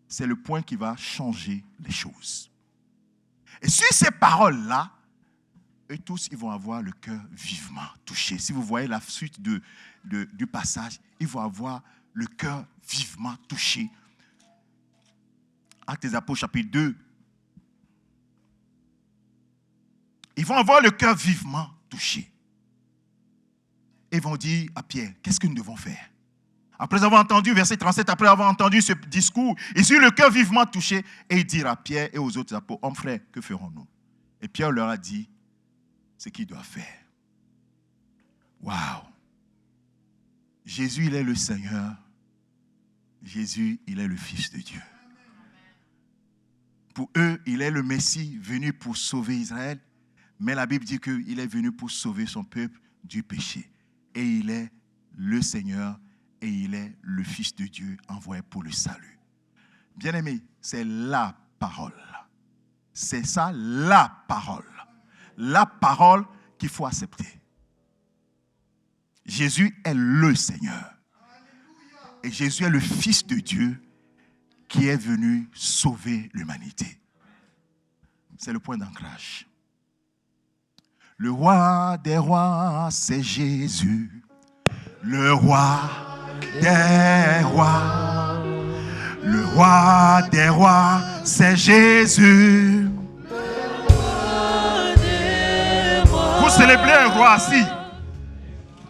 c'est le point qui va changer les choses. Et sur ces paroles-là, eux tous, ils vont avoir le cœur vivement touché. Si vous voyez la suite du passage, ils vont avoir le cœur vivement touché. Actes des Apôtres, chapitre 2. Ils vont avoir le cœur vivement touché. Ils vont dire à Pierre, qu'est-ce que nous devons faire? Après avoir entendu, verset 37, après avoir entendu ce discours, ils eurent le cœur vivement touché et ils dirent à Pierre et aux autres apôtres, hommes frères, que ferons-nous? Et Pierre leur a dit ce qu'il doit faire. Waouh! Jésus, il est le Seigneur. Jésus, il est le Fils de Dieu. Pour eux, il est le Messie venu pour sauver Israël, mais la Bible dit qu'il est venu pour sauver son peuple du péché. Et il est le Seigneur et il est le Fils de Dieu envoyé pour le salut. Bien-aimés, c'est la parole. C'est ça, la parole. La parole qu'il faut accepter. Jésus est le Seigneur. Et Jésus est le Fils de Dieu qui est venu sauver l'humanité. C'est le point d'ancrage. Le roi des rois, c'est Jésus. Le roi des rois. Le roi des rois, c'est Jésus. Vous célébrez un roi assis.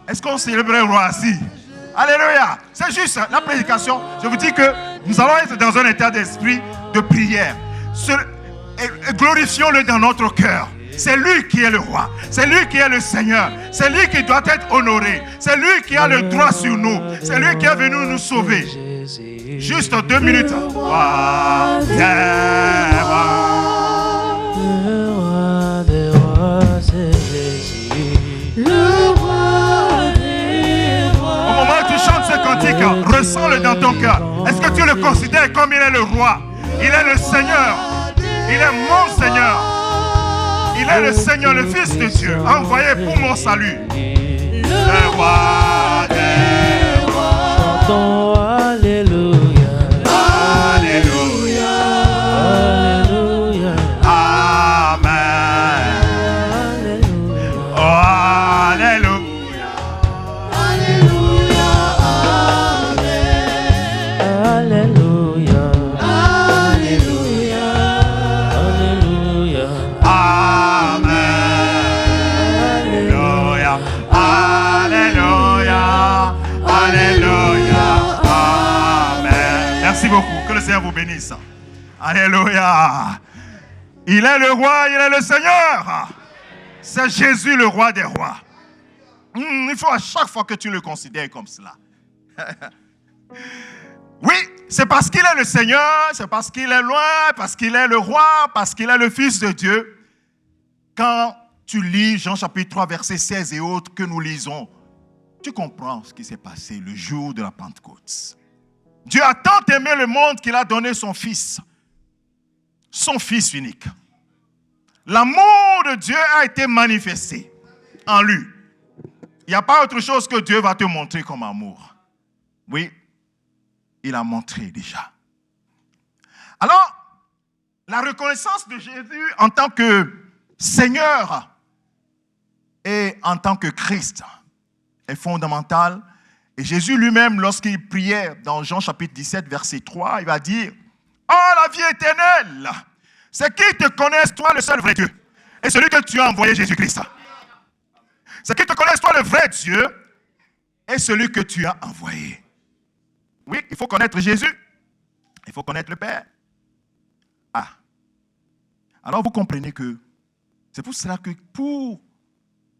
Est-ce qu'on célèbre un roi assis? Alléluia. C'est juste la prédication. Je vous dis que nous allons être dans un état d'esprit de prière. Glorifions-le dans notre cœur. C'est lui qui est le roi. C'est lui qui est le Seigneur. C'est lui qui doit être honoré. C'est lui qui a le droit sur nous. C'est lui qui est venu nous sauver. Juste 2 minutes. Roi des rois. Le roi des rois, c'est Jésus. Le roi des rois. Au moment où tu chantes ce cantique, ressens-le dans ton cœur. Est-ce que tu le considères comme il est le roi? Il est le Seigneur. Il est mon Seigneur. Il est le Seigneur, le Fils de Dieu, envoyé pour mon salut. Le roi des rois. Chantons Alléluia. Alléluia. Alléluia. Amen. Alléluia. Oh, Alléluia. Alléluia. Alléluia. Alléluia. Alléluia. Amen. Merci beaucoup. Que le Seigneur vous bénisse. Alléluia. Il est le roi, il est le Seigneur. C'est Jésus le roi des rois. Il faut à chaque fois que tu le considères comme cela. Oui, c'est parce qu'il est le Seigneur, c'est parce qu'il est loin, parce qu'il est le roi, parce qu'il est le Fils de Dieu. Quand tu lis Jean chapitre 3, verset 16 et autres que nous lisons, tu comprends ce qui s'est passé le jour de la Pentecôte. Dieu a tant aimé le monde qu'il a donné son Fils unique. L'amour de Dieu a été manifesté en lui. Il n'y a pas autre chose que Dieu va te montrer comme amour. Oui, il a montré déjà. Alors, la reconnaissance de Jésus en tant que Seigneur et en tant que Christ est fondamentale. Et Jésus lui-même, lorsqu'il priait dans Jean chapitre 17, verset 3, il va dire « Oh, la vie éternelle, c'est qu'ils te connaissent, toi, le seul vrai Dieu, et celui que tu as envoyé, Jésus-Christ. C'est qu'ils te connaissent, toi, le vrai Dieu, et celui que tu as envoyé. » Oui, il faut connaître Jésus. Il faut connaître le Père. Ah. Alors vous comprenez que c'est pour cela que pour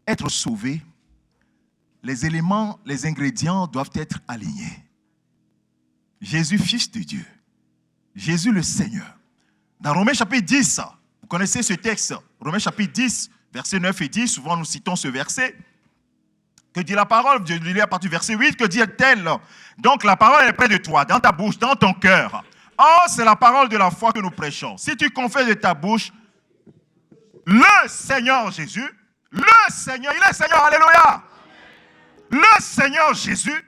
être sauvé, les éléments, les ingrédients doivent être alignés. Jésus, Fils de Dieu. Jésus, le Seigneur. Dans Romains chapitre 10, vous connaissez ce texte, Romains chapitre 10, versets 9 et 10, souvent nous citons ce verset. Que dit la parole? Je lis à partir du verset 8, que dit-elle? Donc la parole est près de toi, dans ta bouche, dans ton cœur. Oh, c'est la parole de la foi que nous prêchons. Si tu confesses de ta bouche, le Seigneur Jésus, le Seigneur, il est Seigneur, alléluia. Le Seigneur Jésus,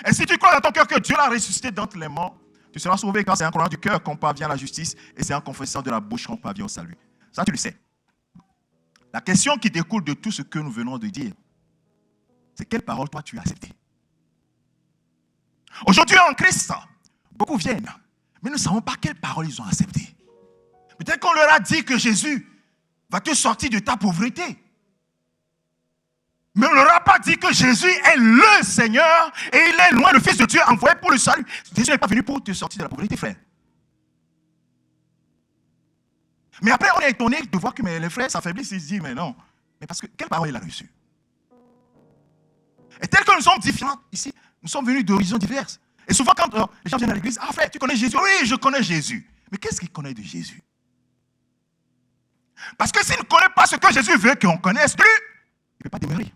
et si tu crois dans ton cœur que Dieu l'a ressuscité d'entre les morts, tu seras sauvé, car c'est en croyant du cœur qu'on parvient à la justice et c'est en confessant de la bouche qu'on parvient au salut. Ça, tu le sais. La question qui découle de tout ce que nous venons de dire, c'est quelle parole toi tu as acceptée. Aujourd'hui en Christ, beaucoup viennent, mais nous ne savons pas quelle parole ils ont acceptée. Peut-être qu'on leur a dit que Jésus va te sortir de ta pauvreté. Mais on ne leur a pas dit que Jésus est le Seigneur et il est loin le Fils de Dieu envoyé pour le salut. Jésus n'est pas venu pour te sortir de la pauvreté, frère. Mais après, on est étonné de voir que les frères s'affaiblissent et se disent, mais non, mais parce que quelle parole il a reçue? Et tel que nous sommes différents ici, nous sommes venus d'horizons diverses. Et souvent, quand les gens viennent à l'église, ah frère, tu connais Jésus? Oui, je connais Jésus. Mais qu'est-ce qu'il connaît de Jésus? Parce que s'il ne connaît pas ce que Jésus veut qu'on connaisse, lui, il ne peut pas demeurer.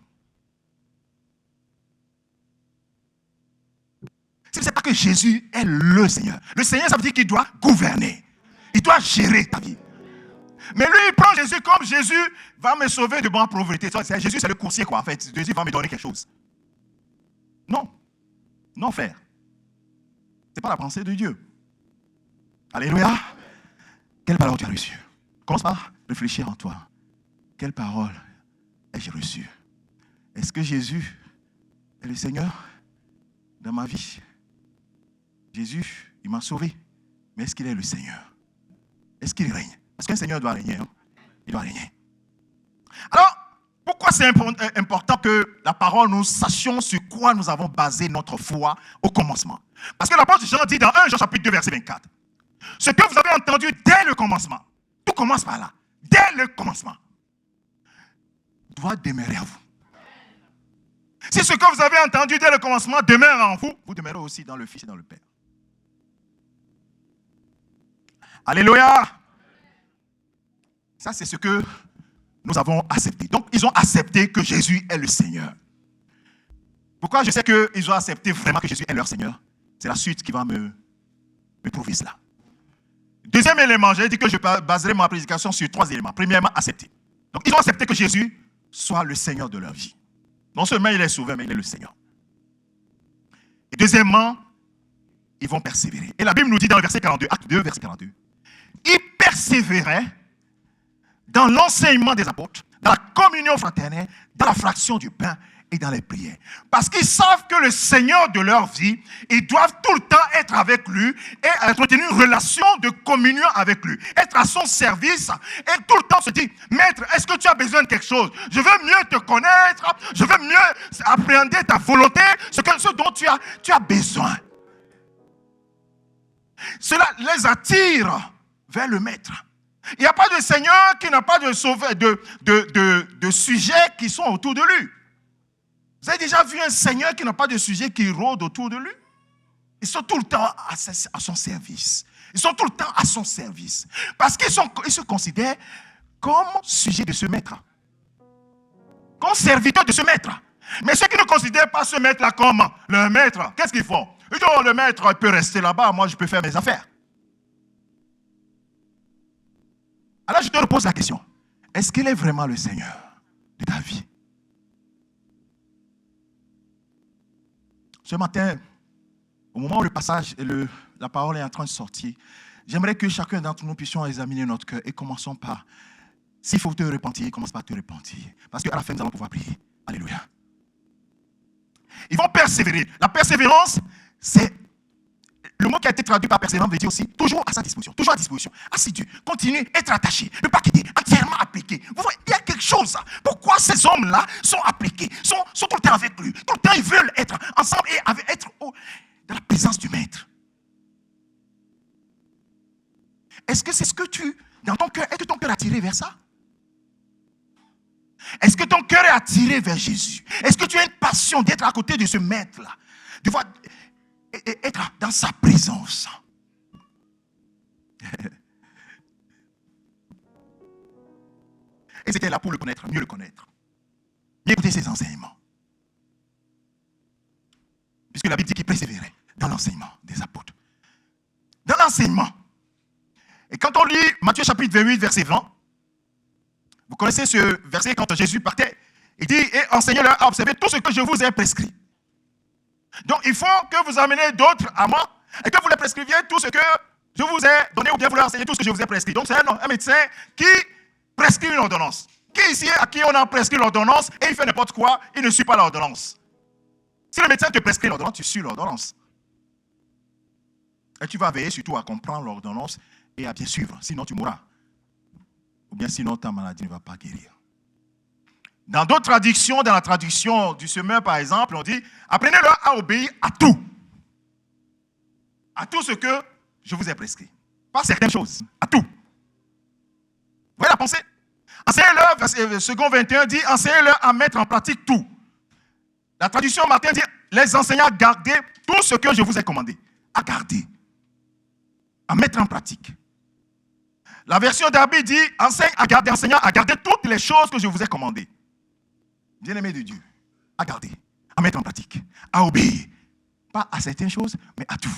Si vous ne savez pas que Jésus est le Seigneur, le Seigneur, ça veut dire qu'il doit gouverner. Il doit gérer ta vie. Mais lui, il prend Jésus comme Jésus va me sauver de ma pauvreté. Jésus, c'est le coursier, quoi, en fait. Jésus va me donner quelque chose. Non. Non, frère. Ce n'est pas la pensée de Dieu. Alléluia. Quelle parole tu as reçue? Commence par réfléchir en toi. Quelle parole ai-je reçue? Est-ce que Jésus est le Seigneur dans ma vie? Jésus, il m'a sauvé. Mais est-ce qu'il est le Seigneur? Est-ce qu'il règne? Parce qu'un Seigneur doit régner. Hein? Il doit régner. Alors, pourquoi c'est important que la parole, nous sachions sur quoi nous avons basé notre foi au commencement? Parce que l'apôtre Jean dit dans 1 Jean chapitre 2, verset 24, ce que vous avez entendu dès le commencement, tout commence par là, dès le commencement, doit demeurer en vous. Si ce que vous avez entendu dès le commencement demeure en vous, vous demeurez aussi dans le Fils et dans le Père. Alléluia. Ça, c'est ce que nous avons accepté. Donc, ils ont accepté que Jésus est le Seigneur. Pourquoi je sais qu'ils ont accepté vraiment que Jésus est leur Seigneur? C'est la suite qui va me prouver cela. Deuxième élément, j'ai dit que je baserai ma prédication sur 3 éléments. Premièrement, accepter. Donc, ils ont accepté que Jésus soit le Seigneur de leur vie. Non seulement il est sauvé, mais il est le Seigneur. Et deuxièmement, ils vont persévérer. Et la Bible nous dit dans le verset 42, acte 2, verset 42, ils persévéraient dans l'enseignement des apôtres, dans la communion fraternelle, dans la fraction du pain et dans les prières. Parce qu'ils savent que le Seigneur de leur vie, ils doivent tout le temps être avec lui et entretenir une relation de communion avec lui. Être à son service et tout le temps se dire, Maître, est-ce que tu as besoin de quelque chose? Je veux mieux te connaître, je veux mieux appréhender ta volonté, ce dont tu as besoin. Cela les attire vers le Maître. Il n'y a pas de Seigneur qui n'a pas de sujets qui sont autour de lui. Vous avez déjà vu un Seigneur qui n'a pas de sujets qui rôdent autour de lui? Ils sont tout le temps à son service. Ils sont tout le temps à son service. Parce qu'ils se considèrent comme sujet de ce maître. Comme serviteur de ce maître. Mais ceux qui ne considèrent pas ce maître-là comme leur maître, qu'est-ce qu'ils font? Il dit, oh, le maître peut rester là-bas, moi je peux faire mes affaires. Alors je te repose la question. Est-ce qu'il est vraiment le Seigneur de ta vie? Ce matin, au moment où le passage et la parole est en train de sortir, j'aimerais que chacun d'entre nous puissions examiner notre cœur et commençons par, s'il faut te repentir, commence par te repentir. Parce qu'à la fin, nous allons pouvoir prier. Alléluia. Ils vont persévérer. La persévérance, c'est le mot qui a été traduit par persévérance veut dire aussi toujours à sa disposition, toujours à disposition, assidu, continuer, être attaché, ne pas quitter, entièrement appliqué. Vous voyez, il y a quelque chose. Pourquoi ces hommes-là sont appliqués, sont tout le temps avec lui, tout le temps ils veulent être ensemble et être dans la présence du Maître. Est-ce que c'est ce que dans ton cœur, est-ce que ton cœur est attiré vers ça? Est-ce que ton cœur est attiré vers Jésus? Est-ce que tu as une passion d'être à côté de ce Maître-là? De voir être dans sa présence. Et c'était là pour le connaître, mieux le connaître. Mieux écouter ses enseignements. Puisque la Bible dit qu'il persévérait dans l'enseignement des apôtres. Dans l'enseignement. Et quand on lit Matthieu chapitre 28, verset 20, vous connaissez ce verset quand Jésus partait, il dit, et enseignez-leur à observer tout ce que je vous ai prescrit. Donc, il faut que vous amenez d'autres à moi et que vous les prescriviez tout ce que je vous ai donné ou bien vous leur enseignez tout ce que je vous ai prescrit. Donc, c'est un médecin qui prescrit une ordonnance. Qui ici, à qui on a prescrit l'ordonnance et il fait n'importe quoi, il ne suit pas l'ordonnance. Si le médecin te prescrit l'ordonnance, tu suis l'ordonnance. Et tu vas veiller surtout à comprendre l'ordonnance et à bien suivre, sinon tu mourras. Ou bien sinon ta maladie ne va pas guérir. Dans d'autres traductions, dans la traduction du semeur par exemple, on dit, apprenez-leur à obéir à tout. À tout ce que je vous ai prescrit. Pas certaines choses, à tout. Vous voyez la pensée? Enseignez-leur, verset second 21 dit, enseignez-leur à mettre en pratique tout. La traduction Martin dit, les enseignants à garder tout ce que je vous ai commandé. À garder. À mettre en pratique. La version d'Arby dit, enseignant à garder toutes les choses que je vous ai commandées. Bien-aimé de Dieu, à garder, à mettre en pratique, à obéir. Pas à certaines choses, mais à tout.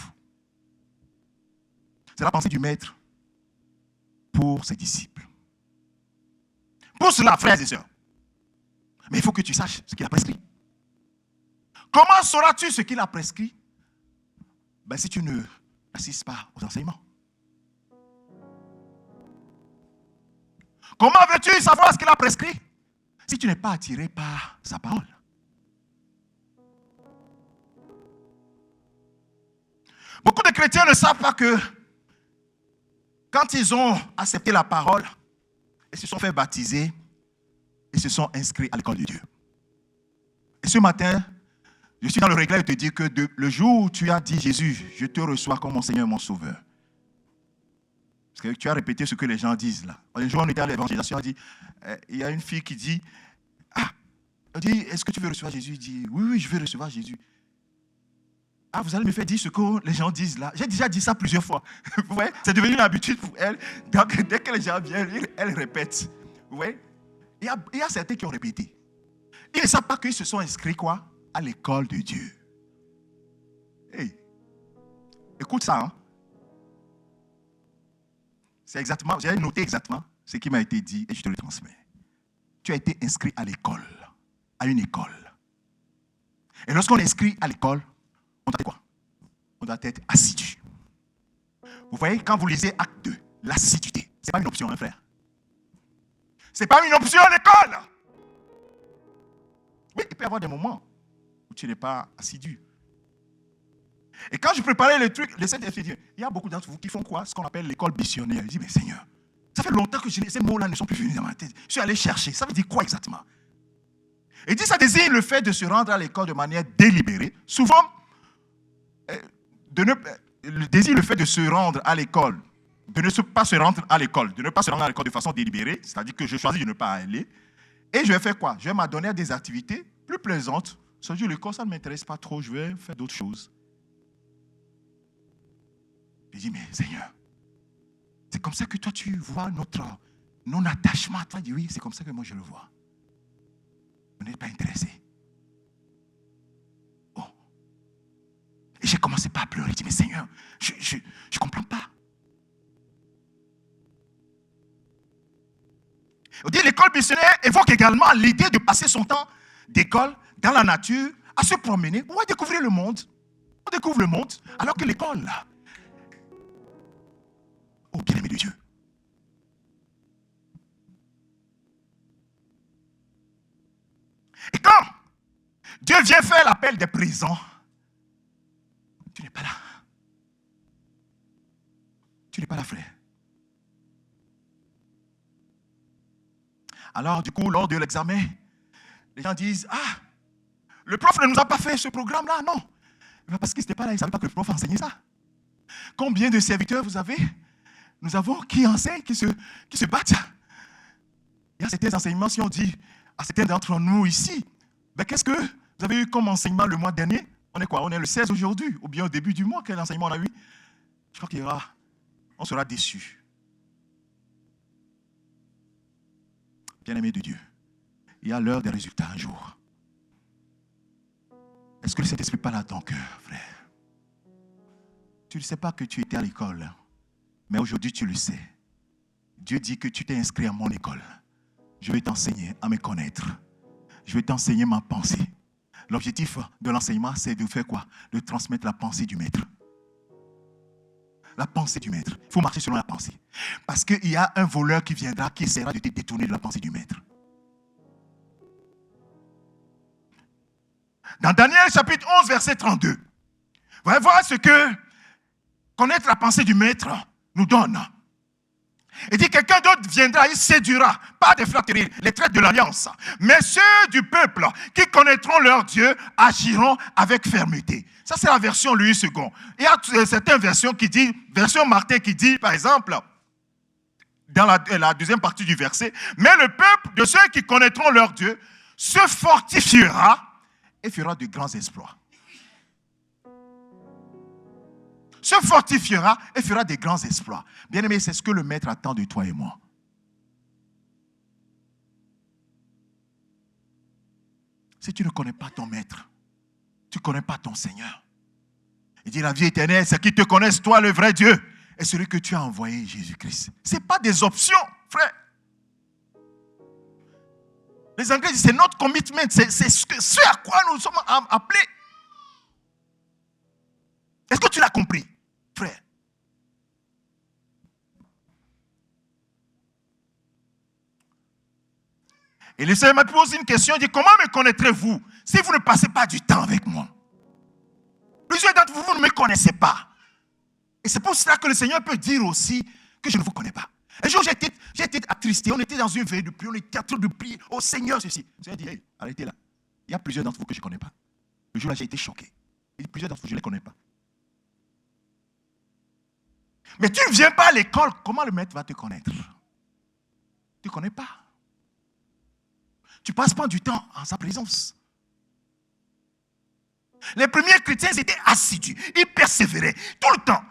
C'est la pensée du Maître pour ses disciples. Pour cela, frères et sœurs, mais il faut que tu saches ce qu'il a prescrit. Comment sauras-tu ce qu'il a prescrit? Si tu ne assistes pas aux enseignements. Comment veux-tu savoir ce qu'il a prescrit si tu n'es pas attiré par sa parole? Beaucoup de chrétiens ne savent pas que quand ils ont accepté la parole, ils se sont fait baptiser, ils se sont inscrits à l'école de Dieu. Et ce matin, je suis dans le regret de te dire que le jour où tu as dit Jésus, je te reçois comme mon Seigneur et mon Sauveur. Parce que tu as répété ce que les gens disent là. Un jour, on était à l'évangélisation, on a dit, il y a une fille qui dit, on dit, est-ce que tu veux recevoir Jésus? Il dit, oui, je veux recevoir Jésus. Vous allez me faire dire ce que les gens disent là. J'ai déjà dit ça plusieurs fois. Vous voyez, c'est devenu une habitude pour elle. Donc, dès que les gens viennent, elle répète. Vous voyez, il y a certains qui ont répété. Ils ne savent pas qu'ils se sont inscrits quoi? À l'école de Dieu. Hey, écoute ça, hein. C'est exactement, j'ai noté exactement ce qui m'a été dit et je te le transmets. Tu as été inscrit à l'école, à une école. Et lorsqu'on est inscrit à l'école, on doit être quoi? On doit être assidu. Vous voyez, quand vous lisez acte 2, l'assiduité, ce n'est pas une option, hein, frère. Ce n'est pas une option à l'école. Oui, il peut y avoir des moments où tu n'es pas assidu. Et quand je préparais le truc, le Seigneur dit, il y a beaucoup d'entre vous qui font quoi? Ce qu'on appelle l'école missionnaire. Je dis, mais Seigneur, ça fait longtemps que ces mots-là ne sont plus venus dans ma tête. Je suis allé chercher. Ça veut dire quoi exactement? Il dit, ça désigne le fait de se rendre à l'école de manière délibérée. Souvent, le fait de se rendre à l'école, de ne pas se rendre à l'école, de ne pas se rendre à l'école de façon délibérée, c'est-à-dire que je choisis de ne pas aller. Et je vais faire quoi? Je vais m'adonner à des activités plus plaisantes. Ça veut dire, l'école, ça ne m'intéresse pas trop, je vais faire d'autres choses. Je dis, mais Seigneur, c'est comme ça que toi tu vois notre non-attachement à toi. Il dit, oui, c'est comme ça que moi je le vois. Vous n'êtes pas intéressé. Oh. Et j'ai commencé frère, je ne comprends pas. On dit l'école missionnaire évoque également l'idée de passer son temps d'école dans la nature, à se promener, ou à découvrir le monde. On découvre le monde, alors que l'école, oh bien-aimé de Dieu. Et quand Dieu vient faire l'appel des présents, tu n'es pas là. Tu n'es pas là, frère. Alors, du coup, lors de l'examen, les gens disent, ah, le prof ne nous a pas fait ce programme-là, non. Parce qu'il n'était pas là, il ne savait pas que le prof enseignait ça. Combien de serviteurs vous avez? Nous avons qui enseignent, qui se battent. Il y a certains enseignements, si on dit à certains d'entre nous ici, ben qu'est-ce que vous avez eu comme enseignement le mois dernier? On est quoi? On est le 16 aujourd'hui, ou bien au début du mois, quel enseignement on a eu? Je crois qu'il y aura, on sera déçus. Bien-aimé de Dieu, il y a l'heure des résultats un jour. Est-ce que le Saint-Esprit parle à ton cœur, frère? Tu ne sais pas que tu étais à l'école, mais aujourd'hui tu le sais. Dieu dit que tu t'es inscrit à mon école. Je vais t'enseigner à me connaître. Je vais t'enseigner ma pensée. L'objectif de l'enseignement, c'est de faire quoi? De transmettre la pensée du maître. La pensée du maître. Il faut marcher selon la pensée. Parce qu'il y a un voleur qui viendra, qui essaiera de te détourner de la pensée du maître. Dans Daniel chapitre 11, verset 32, vous allez voir ce que connaître la pensée du maître nous donne. Il dit, quelqu'un d'autre viendra, il séduira, pas des flatteries, les traites de l'alliance, mais ceux du peuple qui connaîtront leur Dieu agiront avec fermeté. Ça, c'est la version Louis II. Il y a certaines versions qui disent, version Martin qui dit, par exemple, dans la deuxième partie du verset, mais le peuple de ceux qui connaîtront leur Dieu se fortifiera et fera de grands exploits. Se fortifiera et fera des grands exploits. Bien-aimé, c'est ce que le maître attend de toi et moi. Si tu ne connais pas ton maître, tu ne connais pas ton Seigneur. Il dit la vie éternelle, c'est qu'ils te connaissent, toi le vrai Dieu, et celui que tu as envoyé, Jésus-Christ. Ce n'est pas des options, frère. Les Anglais disent c'est notre commitment, c'est ce à quoi nous sommes appelés. Est-ce que tu l'as compris, frère? Et le Seigneur m'a posé une question, il dit, comment me connaîtrez-vous si vous ne passez pas du temps avec moi? Plusieurs d'entre vous, vous ne me connaissez pas. Et c'est pour cela que le Seigneur peut dire aussi que je ne vous connais pas. Un jour, j'ai été attristé, on était dans une veille de prière, on était en train de prier au Seigneur, ceci. Le Seigneur dit, hey, arrêtez là. Il y a plusieurs d'entre vous que je ne connais pas. Le jour-là, j'ai été choqué. Il dit, plusieurs d'entre vous, je ne les connais pas. Mais tu ne viens pas à l'école, comment le maître va te connaître? Tu ne connais pas. Tu ne passes pas du temps en sa présence. Les premiers chrétiens étaient assidus, ils persévéraient tout le temps.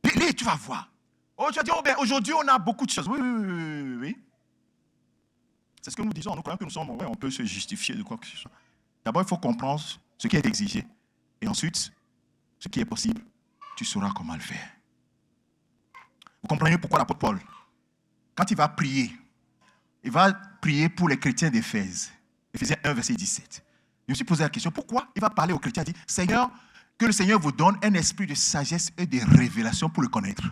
Et tu vas voir. Aujourd'hui, on a beaucoup de choses. Oui. C'est ce que nous disons. Nous croyons que nous sommes, on peut se justifier de quoi que ce soit. D'abord, il faut comprendre ce qui est exigé. Et ensuite, ce qui est possible, tu sauras comment le faire. Vous comprenez pourquoi l'apôtre Paul, quand il va prier pour les chrétiens d'Éphèse. Éphésiens 1, verset 17. Je me suis posé la question, pourquoi il va parler aux chrétiens? Il dit, Seigneur, que le Seigneur vous donne un esprit de sagesse et de révélation pour le connaître.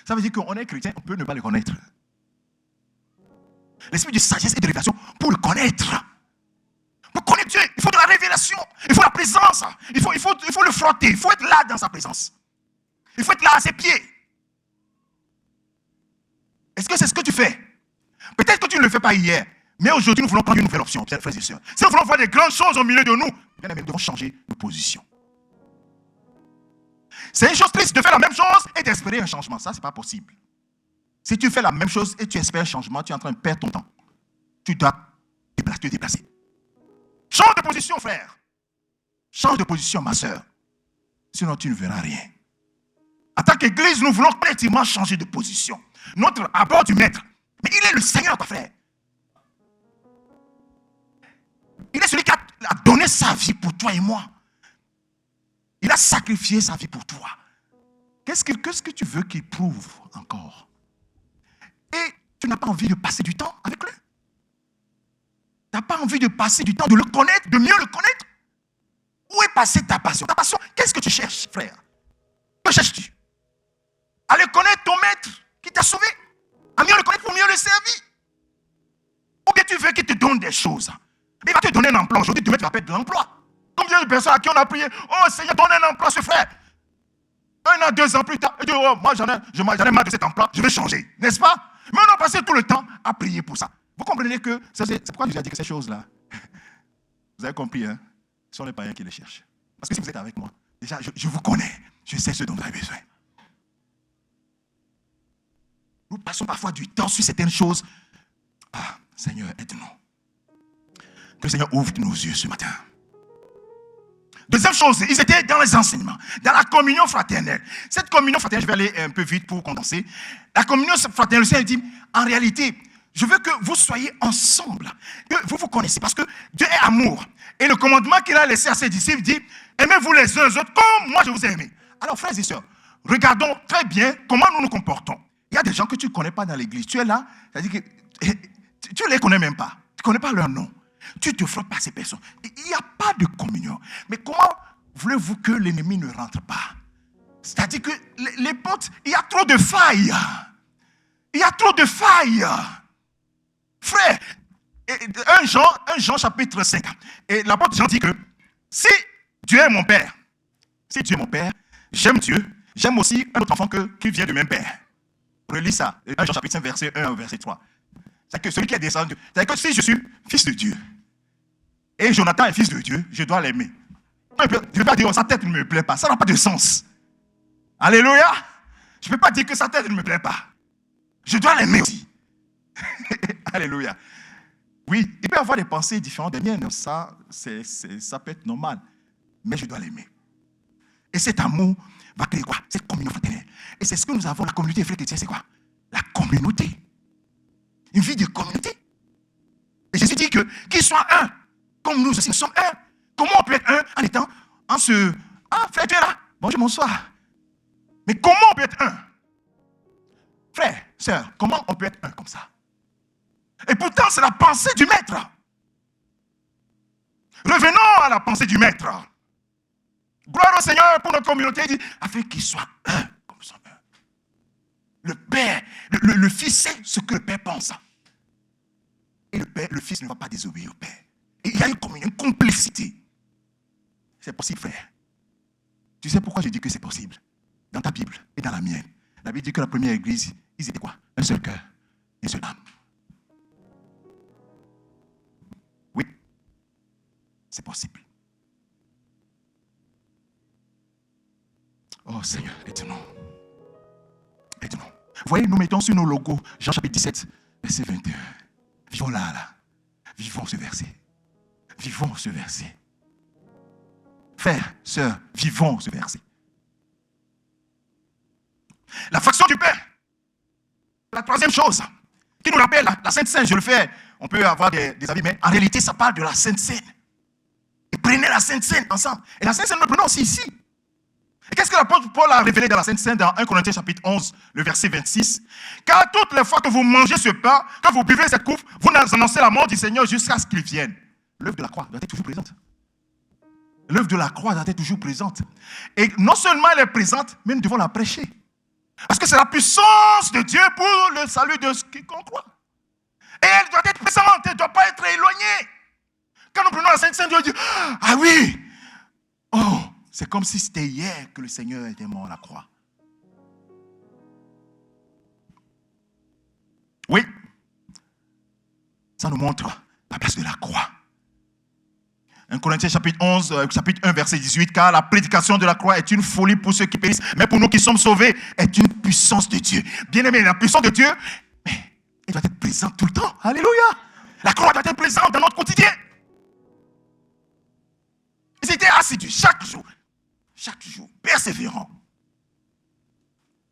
Ça veut dire qu'on est chrétien, on peut ne pas le connaître. L'esprit de sagesse et de révélation pour le connaître. Pour connaître Dieu, il faut de la révélation, il faut la présence, il faut le frotter, il faut être là dans sa présence. Il faut être là à ses pieds. Est-ce que c'est ce que tu fais? Peut-être que tu ne le fais pas hier, mais aujourd'hui nous voulons prendre une nouvelle option, frères et sœurs. Si nous voulons voir des grandes choses au milieu de nous, bien aimé, nous devons changer de position. C'est une chose triste de faire la même chose et d'espérer un changement. Ça, ce n'est pas possible. Si tu fais la même chose et tu espères un changement, tu es en train de perdre ton temps. Tu dois te déplacer. Change de position, frère. Change de position, ma soeur. Sinon, tu ne verras rien. En tant qu'Église, nous voulons collectivement changer de position. Notre abord du maître. Mais il est le Seigneur, ton frère. Il est celui qui a donné sa vie pour toi et moi. Il a sacrifié sa vie pour toi. Qu'est-ce que tu veux qu'il prouve encore? Et tu n'as pas envie de passer du temps avec lui. Tu n'as pas envie de passer du temps, de le connaître, de mieux le connaître. Où est passée ta passion? Ta passion, qu'est-ce que tu cherches, frère? Que cherches-tu? Aller connaître ton maître qui t'a sauvé, à mieux le connaître pour mieux le servir. Ou bien tu veux qu'il te donne des choses. Il va te donner un emploi. Aujourd'hui, demain, tu vas perdre de l'emploi. Combien de personnes à qui on a prié, oh Seigneur, donne un emploi, ce frère. 1 an, 2 ans plus tard, il dit, oh, moi j'en ai marre de cet emploi, je vais changer. N'est-ce pas? Mais on a passé tout le temps à prier pour ça. Vous comprenez que c'est pourquoi je vous ai dit que ces choses-là, vous avez compris, hein? Ce sont les païens qui les cherchent. Parce que si vous êtes avec moi, déjà, je vous connais. Je sais ce dont vous avez besoin. Nous passons parfois du temps sur certaines choses. Ah, Seigneur, aide-nous. Que le Seigneur ouvre nos yeux ce matin. Deuxième chose, ils étaient dans les enseignements, dans la communion fraternelle. Cette communion fraternelle, je vais aller un peu vite pour condenser. La communion fraternelle, le Seigneur dit, en réalité, je veux que vous soyez ensemble, que vous vous connaissez, parce que Dieu est amour. Et le commandement qu'il a laissé à ses disciples dit, aimez-vous les uns les autres comme moi je vous ai aimé. Alors frères et sœurs, regardons très bien comment nous nous comportons. Il y a des gens que tu ne connais pas dans l'église. Tu es là, c'est-à-dire que tu ne les connais même pas. Tu ne connais pas leur nom. Tu te frappes par ces personnes. Il n'y a pas de communion. Mais comment voulez-vous que l'ennemi ne rentre pas? C'est-à-dire que les portes, il y a trop de failles. Il y a trop de failles. Frère, 1 Jean chapitre 5. Et l'apôtre Jean dit que si Dieu est mon Père, j'aime Dieu, j'aime aussi un autre enfant qui vient du même Père. Relis ça. 1 Jean chapitre 5, verset 1 au verset 3. C'est que celui qui est descendu, c'est que si je suis fils de Dieu, et Jonathan est fils de Dieu, je dois l'aimer. Je ne peux pas dire, oh, sa tête ne me plaît pas. Ça n'a pas de sens. Alléluia. Je ne peux pas dire que sa tête ne me plaît pas. Je dois l'aimer aussi. Alléluia. Oui, il peut y avoir des pensées différentes des miennes. Ça peut être normal. Mais je dois l'aimer. Et cet amour va créer quoi? Cette communion fraternelle. Et c'est ce que nous avons, la communauté des frères chrétiens, c'est quoi? La communauté. Une vie de communauté. Et Jésus dit qu'ils soient un. Comme nous aussi, nous sommes un. Comment on peut être un en étant ah, frère, tu es là. Bonjour, bonsoir. Mais comment on peut être un? Frère, sœur, comment on peut être un comme ça? Et pourtant, c'est la pensée du maître. Revenons à la pensée du maître. Gloire au Seigneur pour notre communauté, il dit, afin qu'ils soient un, comme nous sommes un. Le Père, le Fils sait ce que le Père pense. Et le Fils ne va pas désobéir au Père. Et il y a une communion, une complicité. C'est possible, frère. Tu sais pourquoi je dis que c'est possible? Dans ta Bible et dans la mienne. La Bible dit que la première église, ils étaient quoi? Un seul cœur, une seule âme. Oui, c'est possible. Oh Seigneur, aide-nous. Aide-nous. Vous voyez, nous mettons sur nos logos, Jean chapitre 17, verset 21. Vivons là. Vivons ce verset. Vivons ce verset. Frères, sœurs, vivons ce verset. La faction du Père. La troisième chose qui nous rappelle la Sainte Seine, je le fais, on peut avoir des avis, mais en réalité, ça parle de la Sainte Seine. Et prenez la Sainte Seine ensemble. Et la Sainte Seine, nous prenons aussi ici. Et qu'est-ce que l'apôtre Paul a révélé dans la Sainte Seine, dans 1 Corinthiens chapitre 11, le verset 26? Car toutes les fois que vous mangez ce pain, que vous buvez cette coupe, vous annoncez la mort du Seigneur jusqu'à ce qu'il vienne. L'œuvre de la croix doit être toujours présente. L'œuvre de la croix doit être toujours présente. Et non seulement elle est présente, mais nous devons la prêcher. Parce que c'est la puissance de Dieu pour le salut de ceux qui croient. Et elle doit être présente, elle ne doit pas être éloignée. Quand nous prenons la Sainte Seine, Dieu dit, ah oui, oh, c'est comme si c'était hier que le Seigneur était mort à la croix. Oui, ça nous montre la place de la croix. 1 Corinthiens chapitre 11, chapitre 1, verset 18, car la prédication de la croix est une folie pour ceux qui périssent, mais pour nous qui sommes sauvés, est une puissance de Dieu. Bien aimé, la puissance de Dieu, mais elle doit être présente tout le temps. Alléluia. La croix doit être présente dans notre quotidien. Ils étaient assidus chaque jour, persévérants.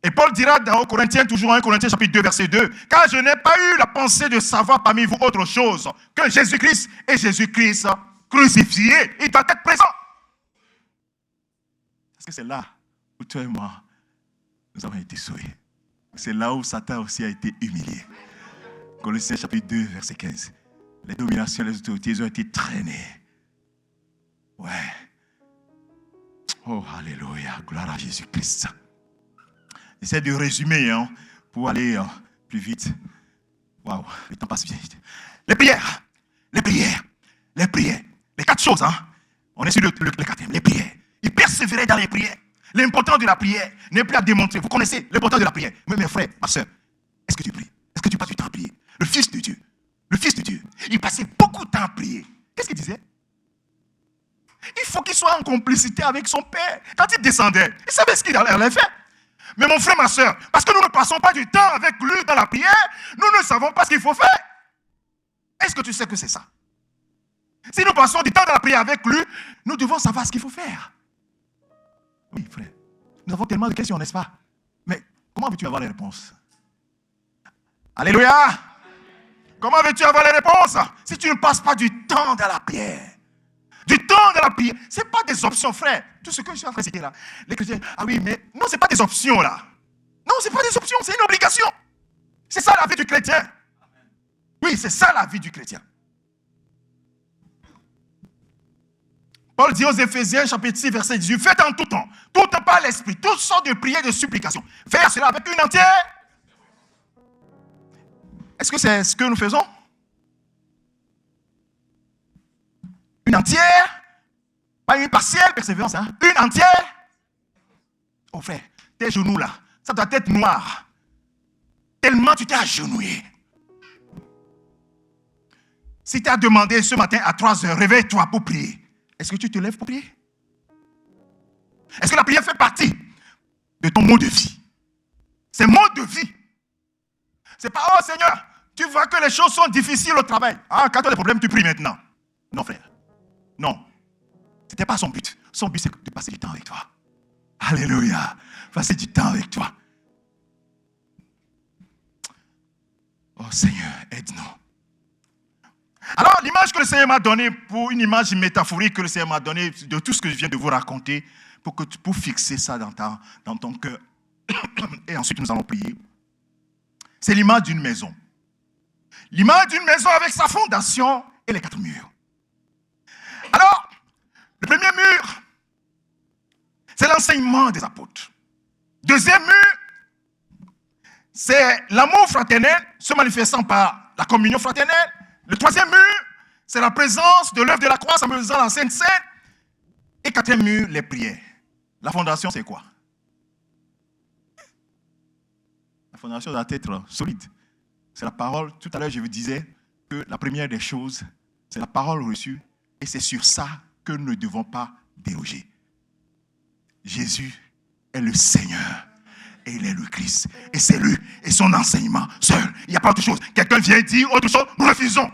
Et Paul dira dans 1 Corinthiens, toujours 1 Corinthiens chapitre 2, verset 2, car je n'ai pas eu la pensée de savoir parmi vous autre chose que Jésus-Christ et Jésus-Christ crucifié, il doit être présent. Parce que c'est là où toi et moi, nous avons été sauvés. C'est là où Satan aussi a été humilié. Colossiens chapitre 2, verset 15. Les dominations, les autorités, ils ont été traînées. Ouais. Oh, alléluia. Gloire à Jésus-Christ. J'essaie de résumer pour aller plus vite. Waouh, le temps passe bien. Les prières. Les 4 choses. On est sur le 4e. Les prières. Il persévérait dans les prières. L'important de la prière n'est plus à démontrer. Vous connaissez l'important de la prière. Mais mes frères, ma soeur, est-ce que tu pries? Est-ce que tu passes du temps à prier? Le Fils de Dieu, il passait beaucoup de temps à prier. Qu'est-ce qu'il disait? Il faut qu'il soit en complicité avec son Père. Quand il descendait, il savait ce qu'il allait faire. Mais mon frère, ma soeur, parce que nous ne passons pas du temps avec lui dans la prière, nous ne savons pas ce qu'il faut faire. Est-ce que tu sais que c'est ça? Si nous passons du temps dans la prière avec lui, nous devons savoir ce qu'il faut faire. Oui, frère. Nous avons tellement de questions, n'est-ce pas? Mais comment veux-tu avoir les réponses? Alléluia! Comment veux-tu avoir les réponses si tu ne passes pas du temps dans la prière? Du temps dans la prière. Ce n'est pas des options, frère. Tout ce que je suis en train de citer là. Les chrétiens, ah oui, mais non, ce n'est pas des options là. Non, ce n'est pas des options, c'est une obligation. C'est ça la vie du chrétien. Oui, c'est ça la vie du chrétien. Paul dit aux Éphésiens, chapitre 6, verset 18, faites en tout temps, tout par l'esprit, toutes sortes de prières et de supplications. Faire cela avec une entière. Est-ce que c'est ce que nous faisons? Une entière, pas une partielle persévérance, une entière. Oh frère, tes genoux là, ça doit être noir. Tellement tu t'es agenouillé. Si tu as demandé ce matin à 3h, réveille-toi pour prier. Est-ce que tu te lèves pour prier? Est-ce que la prière fait partie de ton mode de vie? C'est mode de vie. C'est pas, oh Seigneur, tu vois que les choses sont difficiles au travail. Ah, quand tu as des problèmes, tu pries maintenant. Non, frère. Non. Ce n'était pas son but. Son but, c'est de passer du temps avec toi. Alléluia. Passer du temps avec toi. Oh Seigneur, aide-nous. Alors, l'image que le Seigneur m'a donnée, pour une image métaphorique que le Seigneur m'a donnée de tout ce que je viens de vous raconter, pour fixer ça dans ton cœur, et ensuite nous allons prier, c'est l'image d'une maison. L'image d'une maison avec sa fondation et les 4 murs. Alors, le premier mur, c'est l'enseignement des apôtres. Deuxième mur, c'est l'amour fraternel se manifestant par la communion fraternelle. Le troisième mur, c'est la présence de l'œuvre de la croix symbolisant la Sainte Seine. Et 4e mur, les prières. La fondation, c'est quoi? La fondation doit être solide. C'est la parole. Tout à l'heure, je vous disais que la première des choses, c'est la parole reçue. Et c'est sur ça que nous ne devons pas déroger. Jésus est le Seigneur. Et il est le Christ. Et c'est lui et son enseignement seul. Il n'y a pas autre chose. Quelqu'un vient dire autre chose, nous refusons.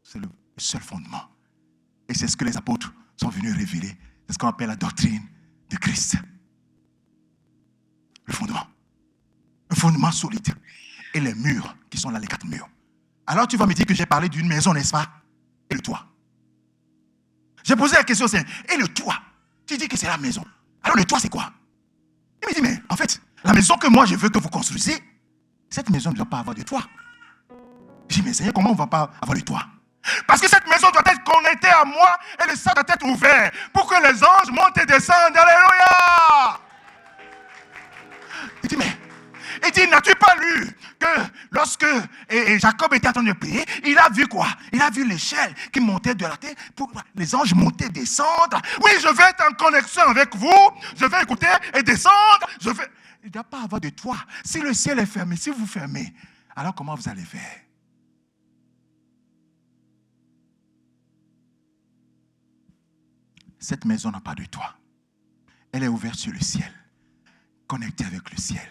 C'est le seul fondement. Et c'est ce que les apôtres sont venus révéler. C'est ce qu'on appelle la doctrine de Christ. Le fondement. Un fondement solide. Et les murs qui sont là, les 4 murs. Alors tu vas me dire que j'ai parlé d'une maison, n'est-ce pas? Et le toit. J'ai posé la question, c'est, et le toit? Tu dis que c'est la maison. Alors le toit, c'est quoi? Il me dit, mais en fait, la maison que moi je veux que vous construisiez, cette maison ne doit pas avoir de toit. Je dis, mais Seigneur, comment on ne va pas avoir de toit? Parce que cette maison doit être connectée à moi et le sang doit être ouvert pour que les anges montent et descendent. Alléluia! Il dit, mais, il dit, n'as-tu pas lu que lorsque Jacob était en train de prier, il a vu quoi? Il a vu l'échelle qui montait de la terre pour les anges monter et descendre. Oui, je vais être en connexion avec vous, je vais écouter et descendre. Il ne doit pas avoir de toit. Si le ciel est fermé, si vous fermez, alors comment vous allez faire? Cette maison n'a pas de toit. Elle est ouverte sur le ciel, connectée avec le ciel.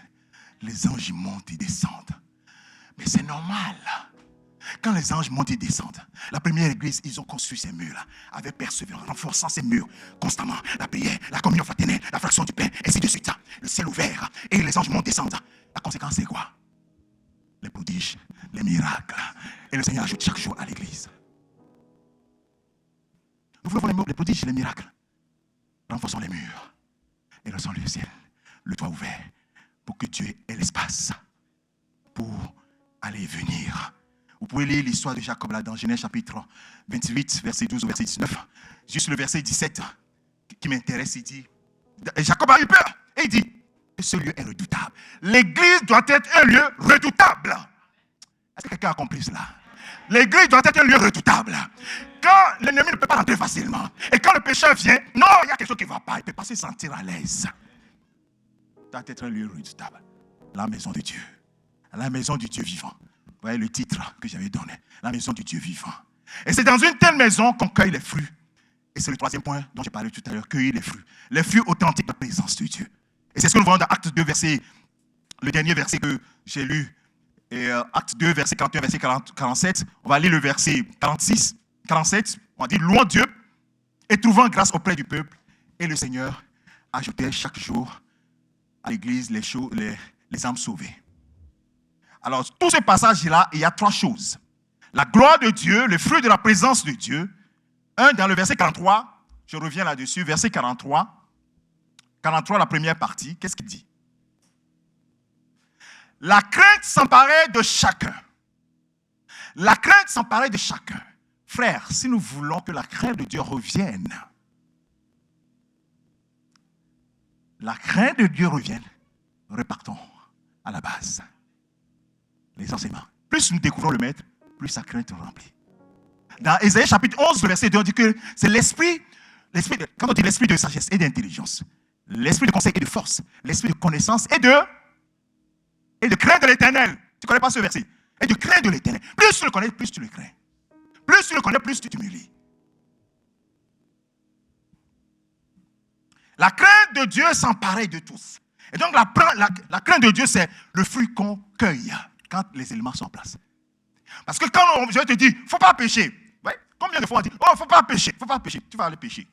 Les anges montent et descendent. Mais c'est normal. Quand les anges montent et descendent, la première église, ils ont construit ces murs-là, avec persévérance, renforçant ces murs constamment. La prière, la communion fraternelle, la fraction du pain, ainsi de suite. Le ciel ouvert, et les anges montent et descendent. La conséquence, c'est quoi? Les prodiges, les miracles. Et le Seigneur ajoute chaque jour à l'église. Nous voulons voir les prodiges, les miracles. Renforçons les murs. Et laissons le ciel, le toit ouvert pour que Dieu ait l'espace pour aller et venir. Vous pouvez lire l'histoire de Jacob là dans Genèse chapitre 28, verset 12 au verset 19. Juste le verset 17 qui m'intéresse, il dit, Jacob a eu peur et il dit que ce lieu est redoutable. L'église doit être un lieu redoutable. Est-ce que quelqu'un a compris cela? L'église doit être un lieu redoutable. Quand l'ennemi ne peut pas rentrer facilement et quand le pécheur vient, non, il y a quelque chose qui ne va pas, il ne peut pas se sentir à l'aise. Ça doit être un lieu redoutable. La maison de Dieu. La maison du Dieu vivant. Vous voyez le titre que j'avais donné. La maison du Dieu vivant. Et c'est dans une telle maison qu'on cueille les fruits. Et c'est le troisième point dont j'ai parlé tout à l'heure, cueillir les fruits. Les fruits authentiques de la présence de Dieu. Et c'est ce que nous voyons dans Acte 2, le dernier verset que j'ai lu. Et Acte 2, verset 41, verset 47. On va lire le verset 46, 47. On va dire, louons Dieu et trouvant grâce auprès du peuple. Et le Seigneur ajoutait chaque jour à l'église les âmes sauvées. Alors, tout ce passage-là, il y a trois choses. La gloire de Dieu, le fruit de la présence de Dieu. Un, dans le verset 43, je reviens là-dessus, verset 43. 43, la première partie, qu'est-ce qu'il dit? La crainte s'emparait de chacun. La crainte s'emparait de chacun. Frères, si nous voulons que la crainte de Dieu revienne, la crainte de Dieu revienne, repartons à la base. Les enseignements. Plus nous découvrons le Maître, plus sa crainte remplit. Dans Ésaïe chapitre 11, le verset 2, on dit que c'est quand on dit l'esprit de sagesse et d'intelligence, l'esprit de conseil et de force, l'esprit de connaissance et de crainte de l'Éternel. Tu ne connais pas ce verset? Et de crainte de l'Éternel. Plus tu le connais, plus tu le crains. Plus tu le connais, plus tu t'humilies. La crainte de Dieu s'emparait de tous. Et donc la crainte de Dieu, c'est le fruit qu'on cueille quand les éléments sont en place. Parce que quand je te dis, il ne faut pas pécher. Ouais, combien de fois on dit, oh, il ne faut pas pécher, tu vas aller pécher.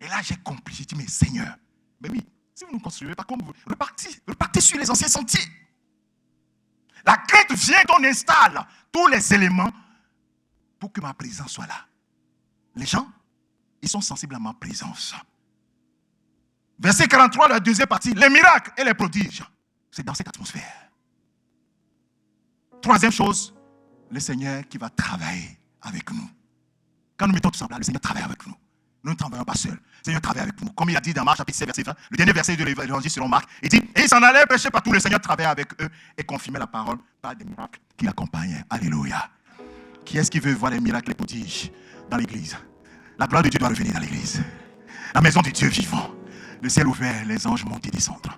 Et là, j'ai compris, j'ai dit, mais Seigneur, ben oui, si vous ne construisez pas comme vous, repartez sur les anciens sentiers. La crainte vient qu'on installe tous les éléments pour que ma présence soit là. Les gens, ils sont sensibles à ma présence. Verset 43, la deuxième partie, les miracles et les prodiges. C'est dans cette atmosphère. Troisième chose, le Seigneur qui va travailler avec nous. Quand nous mettons tout ensemble, le Seigneur travaille avec nous. Nous ne travaillons pas seuls. Le Seigneur travaille avec nous. Comme il a dit dans Marc chapitre 7, verset 20, le dernier verset de l'évangile selon Marc, il dit, et ils s'en allaient prêcher partout. Le Seigneur travaillait avec eux et confirmait la parole par des miracles qui l'accompagnaient. Alléluia. Qui est-ce qui veut voir les miracles et les prodiges dans l'église? La gloire de Dieu doit revenir dans l'église. La maison du Dieu vivant. Le ciel ouvert, les anges montent et descendent.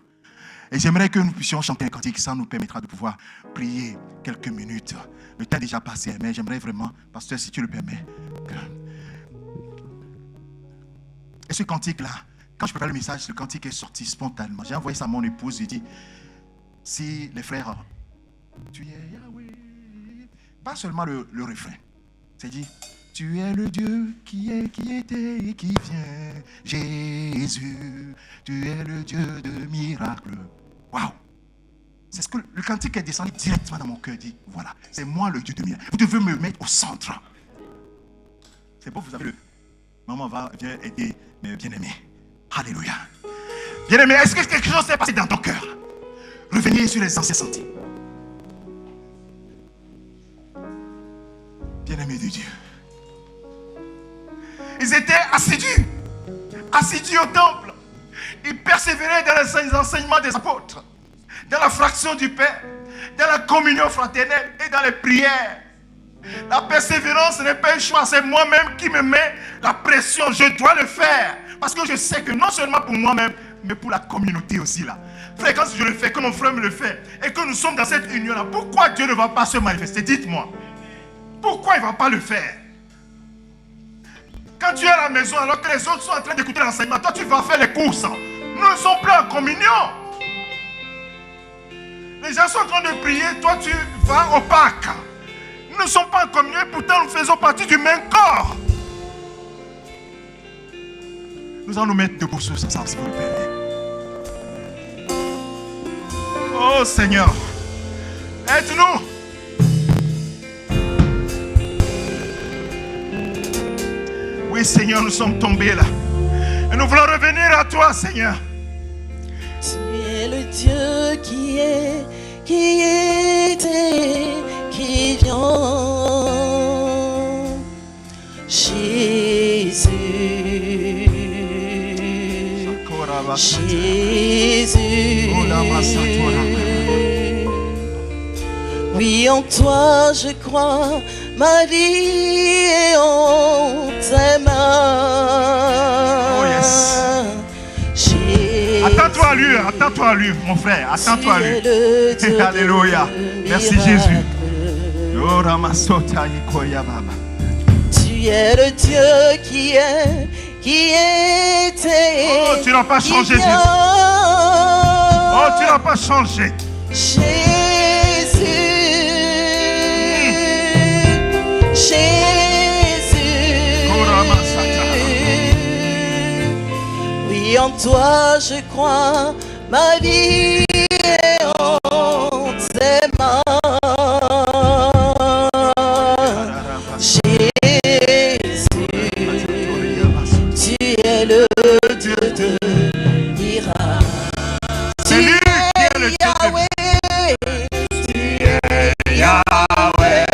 Et j'aimerais que nous puissions chanter un cantique. Ça nous permettra de pouvoir prier quelques minutes. Le temps est déjà passé, mais j'aimerais vraiment, pasteur, si tu le permets. Et ce cantique-là, quand je préparais le message, ce cantique est sorti spontanément. J'ai envoyé ça à mon épouse, j'ai dit, si les frères, tu es Yahweh, pas seulement le refrain, c'est dit, tu es le Dieu qui était et qui vient, Jésus, tu es le Dieu de miracles. Waouh! C'est ce que le cantique est descendu directement dans mon cœur, dit, voilà, c'est moi le Dieu de miracles. Vous devez me mettre au centre. C'est beau, vous avez le... Maman viens aider mes bien-aimés. Alléluia. Bien-aimés, est-ce que quelque chose s'est passé dans ton cœur? Revenez sur les anciens sentiers. Bien-aimés de Dieu. Ils étaient assidus au temple. Ils persévéraient dans les enseignements des apôtres, dans la fraction du pain, dans la communion fraternelle et dans les prières. La persévérance n'est pas un choix, c'est moi-même qui me mets la pression. Je dois le faire parce que je sais que non seulement pour moi-même, mais pour la communauté aussi là. Frère, quand je le fais, que mon frère me le fait et que nous sommes dans cette union-là, pourquoi Dieu ne va pas se manifester? Dites-moi. Pourquoi il ne va pas le faire? Quand tu es à la maison alors que les autres sont en train d'écouter l'enseignement, toi tu vas faire les courses. Nous ne sommes plus en communion. Les gens sont en train de prier, toi tu vas au parc. Nous ne sommes pas en communion, pourtant nous faisons partie du même corps. Nous allons nous mettre debout sur ça, si vous le permettez. Oh Seigneur, aide-nous. Oui Seigneur, nous sommes tombés là. Et nous voulons revenir à toi, Seigneur. Tu es le Dieu qui était, qui vient. Jésus. Jésus. Oui, en toi je crois, ma vie est en tes mains. Oh yes. Jésus, Attends-toi à lui, mon frère. Attends-toi à tu es lui. le Dieu Alléluia. de Merci miracle. Jésus. Oh, Ramasota Ikoya Baba. Tu es le Dieu qui était. Oh, tu n'as pas qui changé, vient. Jésus. Oh, tu n'as pas changé. Jésus, Jésus, oui, en toi je crois, ma vie est en tes mains. Jésus, tu es le Dieu de miracle. C'est lui qui est le Dieu de Yahweh, Yahweh.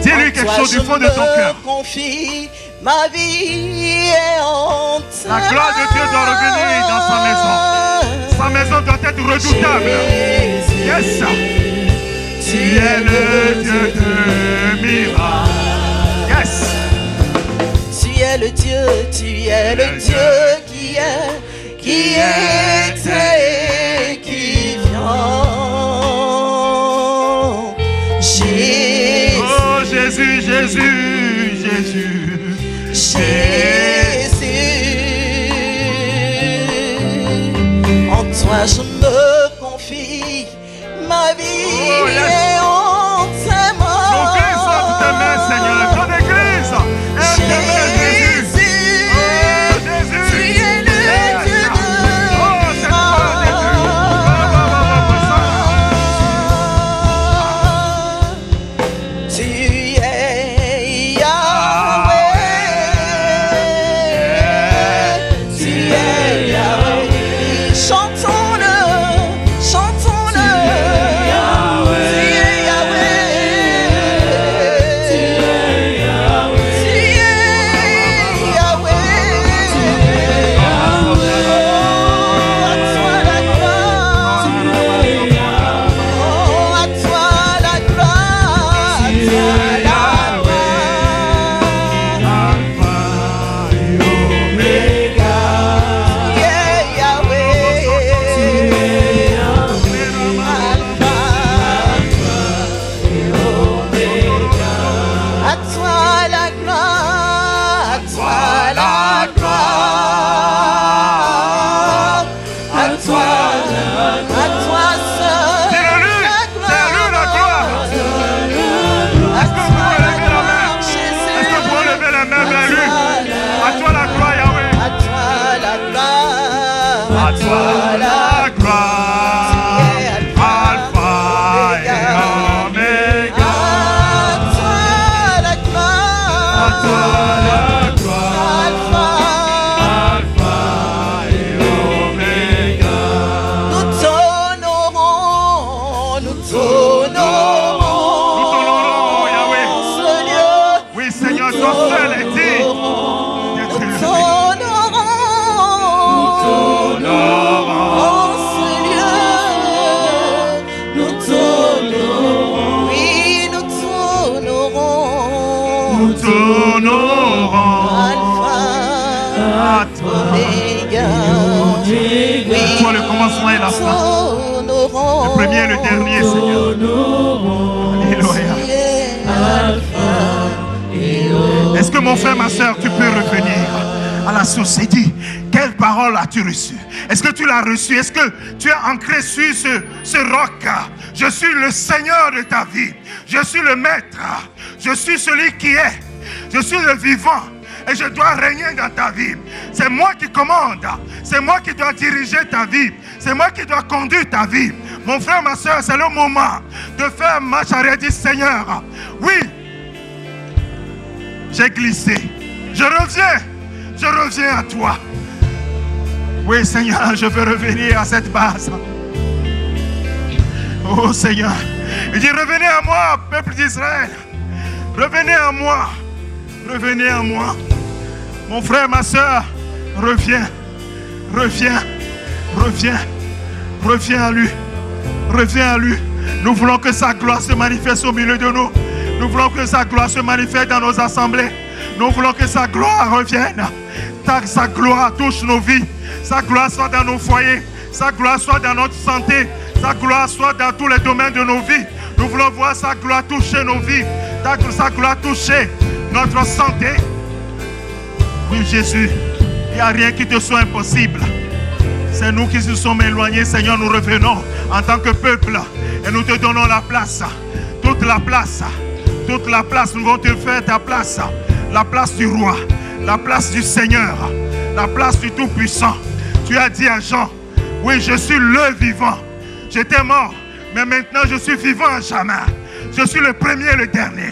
Dis-lui quelque chose du fond de ton cœur. Confie ma vie est en ta La gloire de Dieu doit revenir dans sa maison. Sa maison doit être redoutable. Yes. Tu es le Dieu de miracles. Yes. Tu es le Dieu qui est et qui vient. Jésus. Oh Jésus, Jésus, Jésus. Jésus, en toi je me confie, ma vie Oh, yes. est en tes mains. Ton Église soit sous tes mains, Seigneur. Ton Église est tes mains, Jésus. Oh Jésus. Tu es le Yes. Dieu de Oh, c'est toi, Jésus. Tu es Yahweh. Tu es Yahweh. Chantons-le, chantons-le. Tu es Yahweh. Tu es Yahweh. À toi la gloire. Oh, à toi la gloire. À toi la gloire. Tu es Yahweh. Alpha et Oméga. À toi la gloire. À toi la gloire. À toi seul. Dis-le-lui. C'est à lui la gloire. À toi la gloire, Jésus. Est-ce que vous pouvez lever la main vers lui? À toi la gloire, Yahweh. À toi la gloire. À toi la gloire. Alpha et Oméga. À toi la gloire. À toi la gloire. Alpha. Alpha et Oméga. Nous t'honorons. Nous t'honorons. Nous t'honorons, Yahweh. Ce lieu. Oui, Seigneur, toi seul est digne d'être Nous élevé. t'honorons. En ce lieu, nous t'honorons. Oui, nous t'honorons. Nous t'honorons. Alpha, À toi. Oméga. À toi le commencement et la fin. T'honorons. Le premier et le dernier, Seigneur. Alléluia. Tu es Alpha. Est-ce que mon frère, ma soeur, tu peux revenir à la source et dire, quelle parole as-tu reçue? Est-ce que tu l'as reçue? Est-ce que tu es ancré sur ce roc? Je suis le Seigneur de ta vie. Je suis le Maître. Je suis celui qui est. Je suis le vivant. Et je dois régner dans ta vie. C'est moi qui commande. C'est moi qui dois diriger ta vie. C'est moi qui dois conduire ta vie. Mon frère, ma soeur, c'est le moment de faire marche arrière. Dis, Seigneur, oui, j'ai glissé. Je reviens à toi. Oui, Seigneur, je veux revenir à cette base. Oh, Seigneur. Il dit, revenez à moi, peuple d'Israël. Revenez à moi. Revenez à moi. Mon frère, ma soeur, reviens. Reviens. Reviens. Reviens à lui. Reviens à lui. Nous voulons que sa gloire se manifeste au milieu de nous. Nous voulons que sa gloire se manifeste dans nos assemblées. Nous voulons que sa gloire revienne. Sa gloire touche nos vies. Sa gloire soit dans nos foyers. Sa gloire soit dans notre santé. Sa gloire soit dans tous les domaines de nos vies. Nous voulons voir sa gloire toucher nos vies. Sa gloire toucher notre santé. Oui, Jésus, il n'y a rien qui te soit impossible. C'est nous qui nous sommes éloignés, Seigneur. Nous revenons en tant que peuple et nous te donnons la place. Toute la place. Toute la place. Nous voulons te faire ta place. La place du roi. La place du Seigneur. La place du Tout-Puissant. Tu as dit à Jean, oui, je suis le vivant. J'étais mort, mais maintenant je suis vivant à jamais. Je suis le premier et le dernier.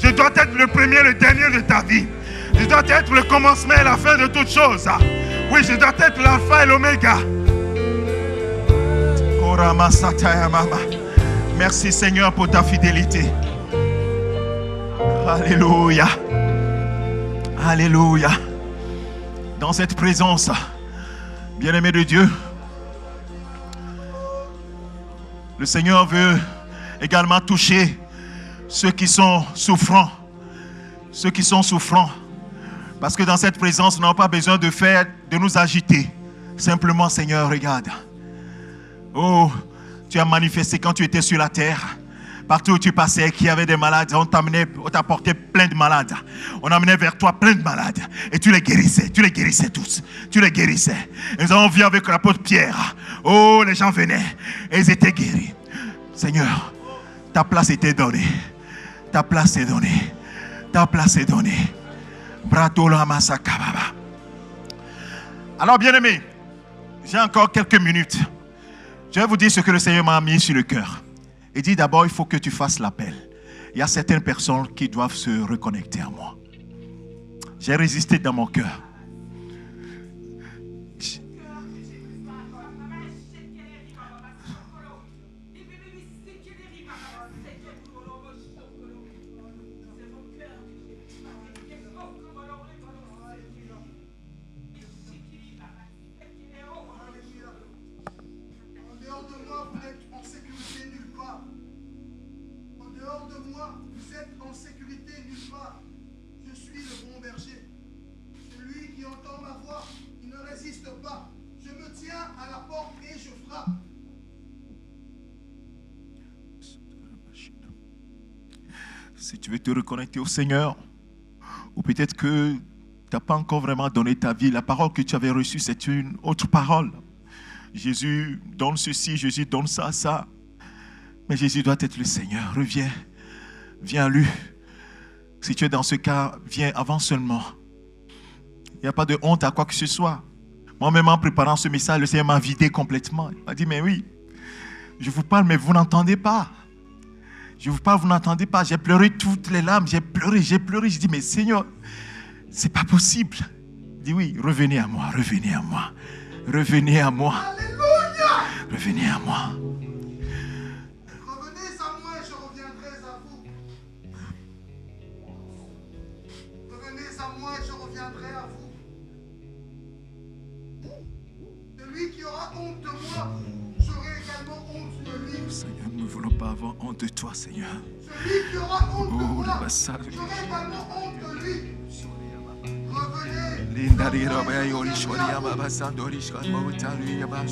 Je dois être le premier et le dernier de ta vie. Je dois être le commencement et la fin de toutes choses. Oui, je dois être l'alpha et l'oméga. Merci Seigneur pour ta fidélité. Alléluia. Alléluia. Dans cette présence, bien-aimé de Dieu, le Seigneur veut également toucher ceux qui sont souffrants. Ceux qui sont souffrants. Parce que dans cette présence, nous n'avons pas besoin de nous agiter. Simplement, Seigneur, regarde. Oh, tu as manifesté quand tu étais sur la terre. Partout où tu passais, qu'il y avait des malades, on t'apportait plein de malades. On amenait vers toi plein de malades. Et tu les guérissais tous. Tu les guérissais. Et nous avons vu avec l'apôtre Pierre. Oh, les gens venaient et ils étaient guéris. Seigneur, ta place était donnée. Ta place est donnée. Ta place est donnée. Alors, bien-aimés, j'ai encore quelques minutes. Je vais vous dire ce que le Seigneur m'a mis sur le cœur. Il dit d'abord, il faut que tu fasses l'appel. Il y a certaines personnes qui doivent se reconnecter à moi. J'ai résisté dans mon cœur. Si tu veux te reconnecter au Seigneur, ou peut-être que tu n'as pas encore vraiment donné ta vie, la parole que tu avais reçue, c'est une autre parole. Jésus donne ceci, Jésus donne ça, ça. Mais Jésus doit être le Seigneur. Reviens, viens à lui. Si tu es dans ce cas, viens avant seulement. Il n'y a pas de honte à quoi que ce soit. Moi-même, en préparant ce message, le Seigneur m'a vidé complètement. Il m'a dit, mais oui, je vous parle, mais vous n'entendez pas. Je vous parle, vous n'entendez pas. J'ai pleuré toutes les larmes. J'ai pleuré. Je dis, mais Seigneur, c'est pas possible. Il dit, oui, revenez à moi, revenez à moi. Revenez à moi. Alléluia. Revenez à moi. Revenez à moi et je reviendrai à vous. Revenez à moi et je reviendrai à vous. Celui qui aura honte de moi, j'aurai également honte de lui. Seigneur, nous ne voulons pas avoir honte de toi, Seigneur. Celui qui aura honte de moi, la j'aurai également honte de lui. Revenez. Revenez À moi et je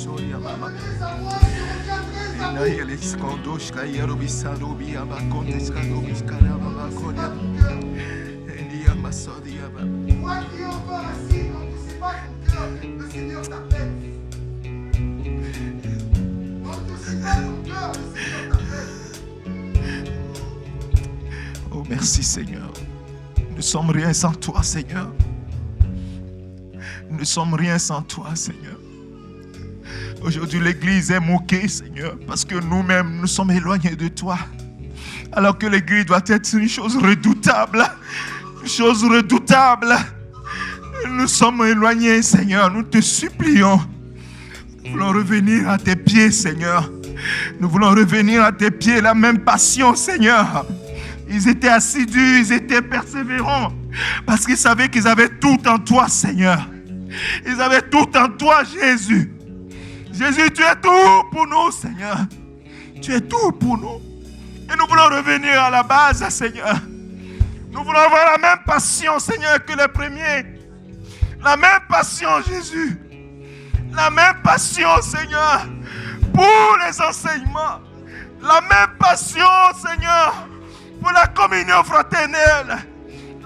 reviendrai à vous. Toi qui es encore assis, quand tu ne sais pas ton cœur, le Seigneur t'appelle. Quand tu ne sais pas ton cœur, le Seigneur t'appelle. Oh, merci Seigneur. Nous ne sommes rien sans toi, Seigneur. Nous ne sommes rien sans toi, Seigneur. Aujourd'hui, l'Église est moquée, Seigneur, parce que nous-mêmes, nous sommes éloignés de toi. Alors que l'Église doit être une chose redoutable. Une chose redoutable. Nous sommes éloignés, Seigneur. Nous te supplions. Nous voulons revenir à tes pieds, Seigneur. Nous voulons revenir à tes pieds, la même passion, Seigneur. Ils étaient assidus, ils étaient persévérants. Parce qu'ils savaient qu'ils avaient tout en toi, Seigneur. Ils avaient tout en toi, Jésus. Jésus, tu es tout pour nous, Seigneur. Tu es tout pour nous. Et nous voulons revenir à la base, Seigneur. Nous voulons avoir la même passion, Seigneur, que les premiers. La même passion, Jésus. La même passion, Seigneur, pour les enseignements. La même passion, Seigneur, pour la communion fraternelle.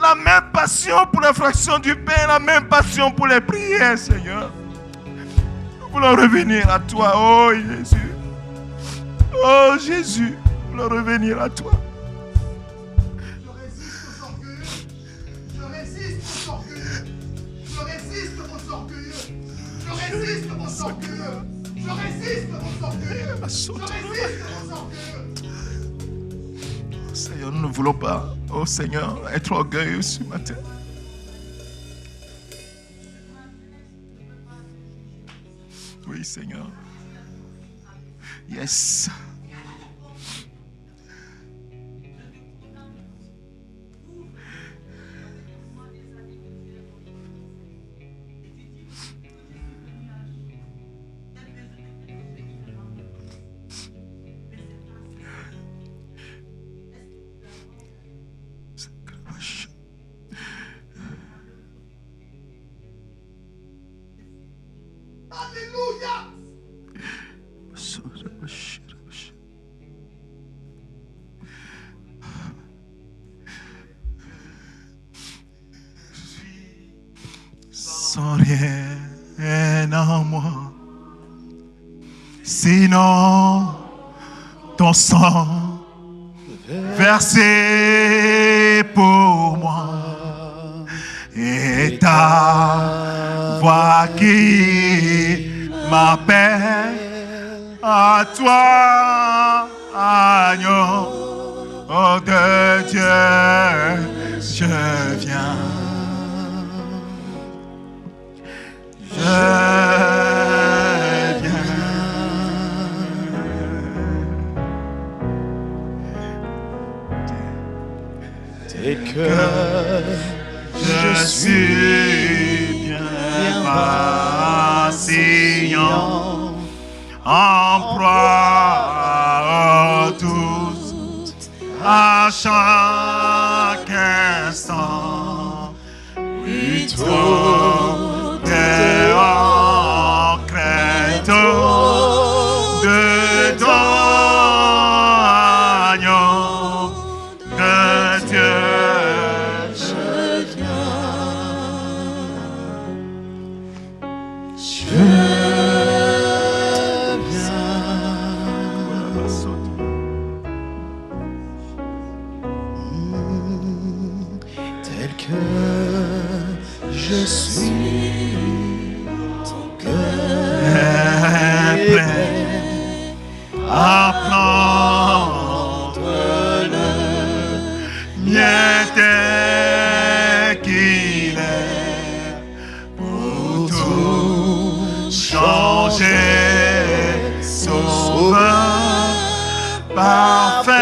La même passion pour la fraction du pain. La même passion pour les prières, Seigneur. Nous voulons revenir à toi, oh Jésus. Oh Jésus, nous voulons revenir à toi. Je résiste aux orgueilleux. Je résiste aux orgueilleux. Je résiste aux orgueilleux. Je résiste aux orgueilleux. Je résiste aux orgueilleux. Seigneur, nous ne voulons pas, oh Seigneur, être orgueilleux ce matin. Oui, Seigneur. Yes. sans rien en moi, sinon ton sang versé pour moi et ta voix qui m'appelle à toi, agneau de Dieu, je viens. Tel que Je suis bien patient, en proie au doute à chaque instant. Oui, tout est en crainte de ton agneau de Dieu. tel que je suis, ton cœur est prêt À prendre le mien tel qu'il est pour tout changer, sauveur parfait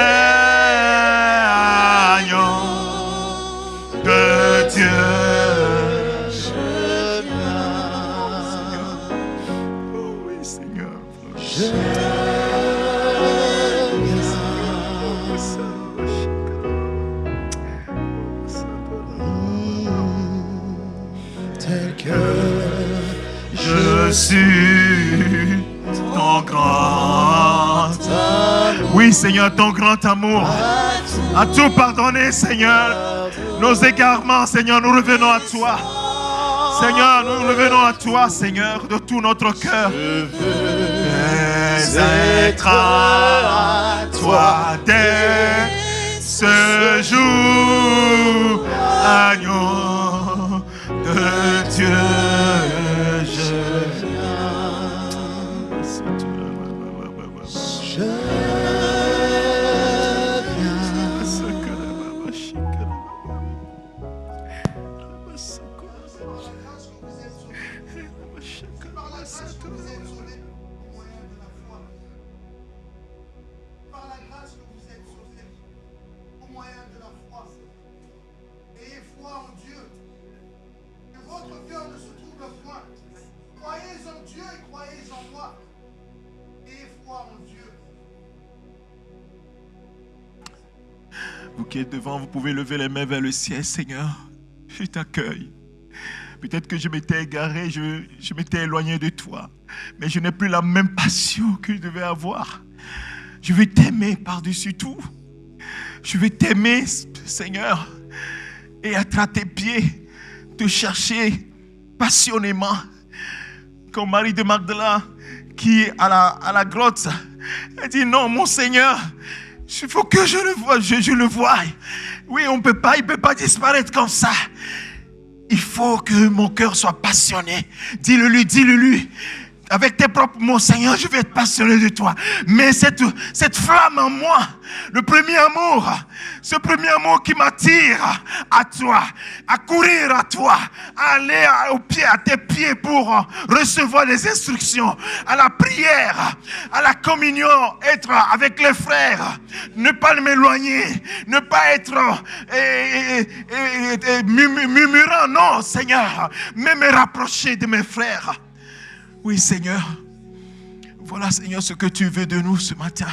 agneau de Dieu. Oh oui, Seigneur. tel que Je suis ton grand amour. Oui, Seigneur, ton grand amour. À tout pardonner, Seigneur. Nos égarements, Seigneur, nous revenons à toi. Seigneur, nous revenons à toi, Seigneur, de tout notre cœur. Être à toi dès ce jour, agneau de Dieu, je Par la grâce que vous êtes sauvés au moyen de la foi. Par la grâce que vous êtes sauvés au moyen de la foi. Ayez foi en Dieu. Que votre cœur ne se trouble point. Croyez en Dieu et croyez en moi. Ayez foi en Dieu. Vous qui êtes devant, vous pouvez lever les mains vers le ciel, Seigneur. Je t'accueille. Peut-être que je m'étais égaré, je m'étais éloigné de toi. Mais je n'ai plus la même passion que je devais avoir. Je veux t'aimer par-dessus tout. Je veux t'aimer, Seigneur, et être à tes pieds, te chercher passionnément. Comme Marie de Magdala, qui à la grotte, elle dit non, mon Seigneur, il faut que je le voie, je le voie. Oui, il ne peut pas disparaître comme ça. Il faut que mon cœur soit passionné. Dis-le-lui. Avec tes propres mots, Seigneur, je vais être passionné de toi. Mais cette flamme en moi, le premier amour, ce premier amour qui m'attire à toi, à courir à toi, à aller à tes pieds pour recevoir les instructions, à la prière, à la communion, être avec les frères, ne pas m'éloigner, ne pas être murmurant, non, Seigneur, mais me rapprocher de mes frères. Oui, Seigneur. Voilà, Seigneur, ce que tu veux de nous ce matin.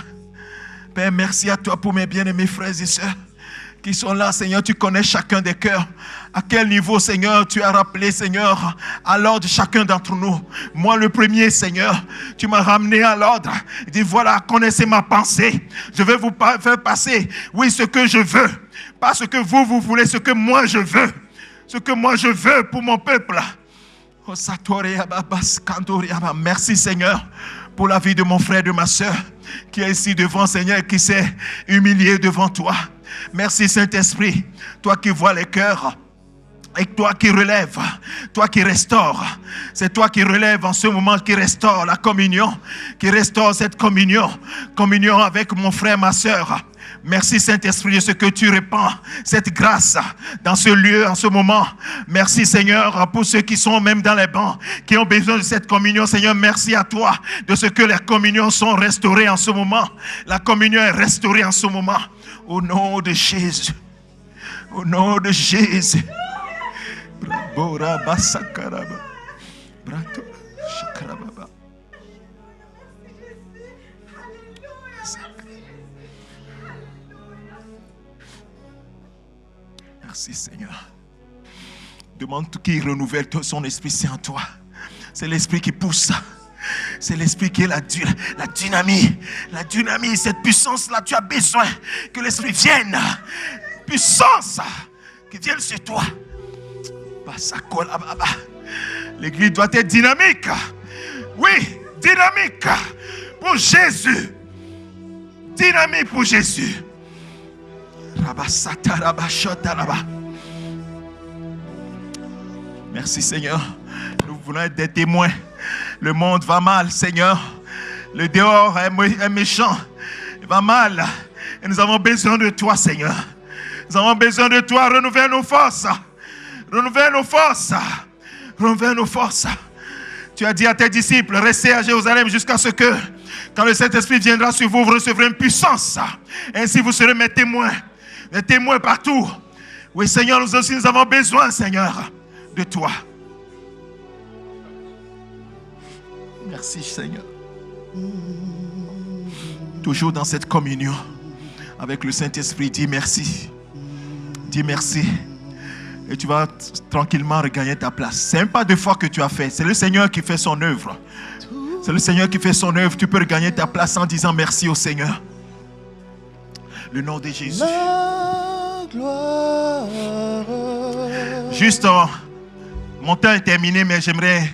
Père, merci à toi pour mes bien-aimés frères et sœurs qui sont là, Seigneur. Tu connais chacun des cœurs. À quel niveau, Seigneur, tu as rappelé, Seigneur, à l'ordre chacun d'entre nous. Moi, le premier, Seigneur, tu m'as ramené à l'ordre. Dis, voilà, connaissez ma pensée. Je vais vous faire passer, oui, ce que je veux. Pas ce que vous voulez, ce que moi je veux. Ce que moi je veux pour mon peuple. Merci Seigneur pour la vie de mon frère et de ma soeur qui est ici devant, Seigneur, qui s'est humilié devant toi. Merci Saint-Esprit, toi qui vois les cœurs. Et toi qui relèves, toi qui restaures, c'est toi qui relèves en ce moment, qui restaure la communion, qui restaure cette communion avec mon frère, ma soeur. Merci Saint-Esprit de ce que tu répands, cette grâce dans ce lieu, en ce moment. Merci Seigneur pour ceux qui sont même dans les bancs, qui ont besoin de cette communion. Seigneur, merci à toi de ce que les communions sont restaurées en ce moment. La communion est restaurée en ce moment. Au nom de Jésus. Au nom de Jésus. Merci Seigneur. Demande qui renouvelle son esprit, c'est en toi. C'est l'esprit qui pousse. C'est l'esprit qui est la dynamite. La dynamite, cette puissance-là, tu as besoin que l'esprit vienne. Puissance qui vienne sur toi. L'église doit être dynamique. Oui, dynamique pour Jésus. Dynamique pour Jésus. Merci Seigneur. Nous voulons être des témoins. Le monde va mal, Seigneur. Le dehors est méchant. Il va mal. Et nous avons besoin de toi, Seigneur. Nous avons besoin de toi. Renouvelle nos forces. Renouvelle nos forces. Renouvelle nos forces. Tu as dit à tes disciples, restez à Jérusalem jusqu'à ce que, quand le Saint-Esprit viendra sur vous, vous recevrez une puissance. Ainsi vous serez mes témoins. Mes témoins partout. Oui, Seigneur, nous aussi, nous avons besoin, Seigneur, de toi. Merci, Seigneur. Toujours dans cette communion avec le Saint-Esprit, dis merci. Dis merci. Et tu vas tranquillement regagner ta place. C'est un pas de foi que tu as fait. C'est le Seigneur qui fait son œuvre. C'est le Seigneur qui fait son œuvre. Tu peux regagner ta place en disant merci au Seigneur. Le nom de Jésus. La gloire. Juste, mon temps est terminé, mais j'aimerais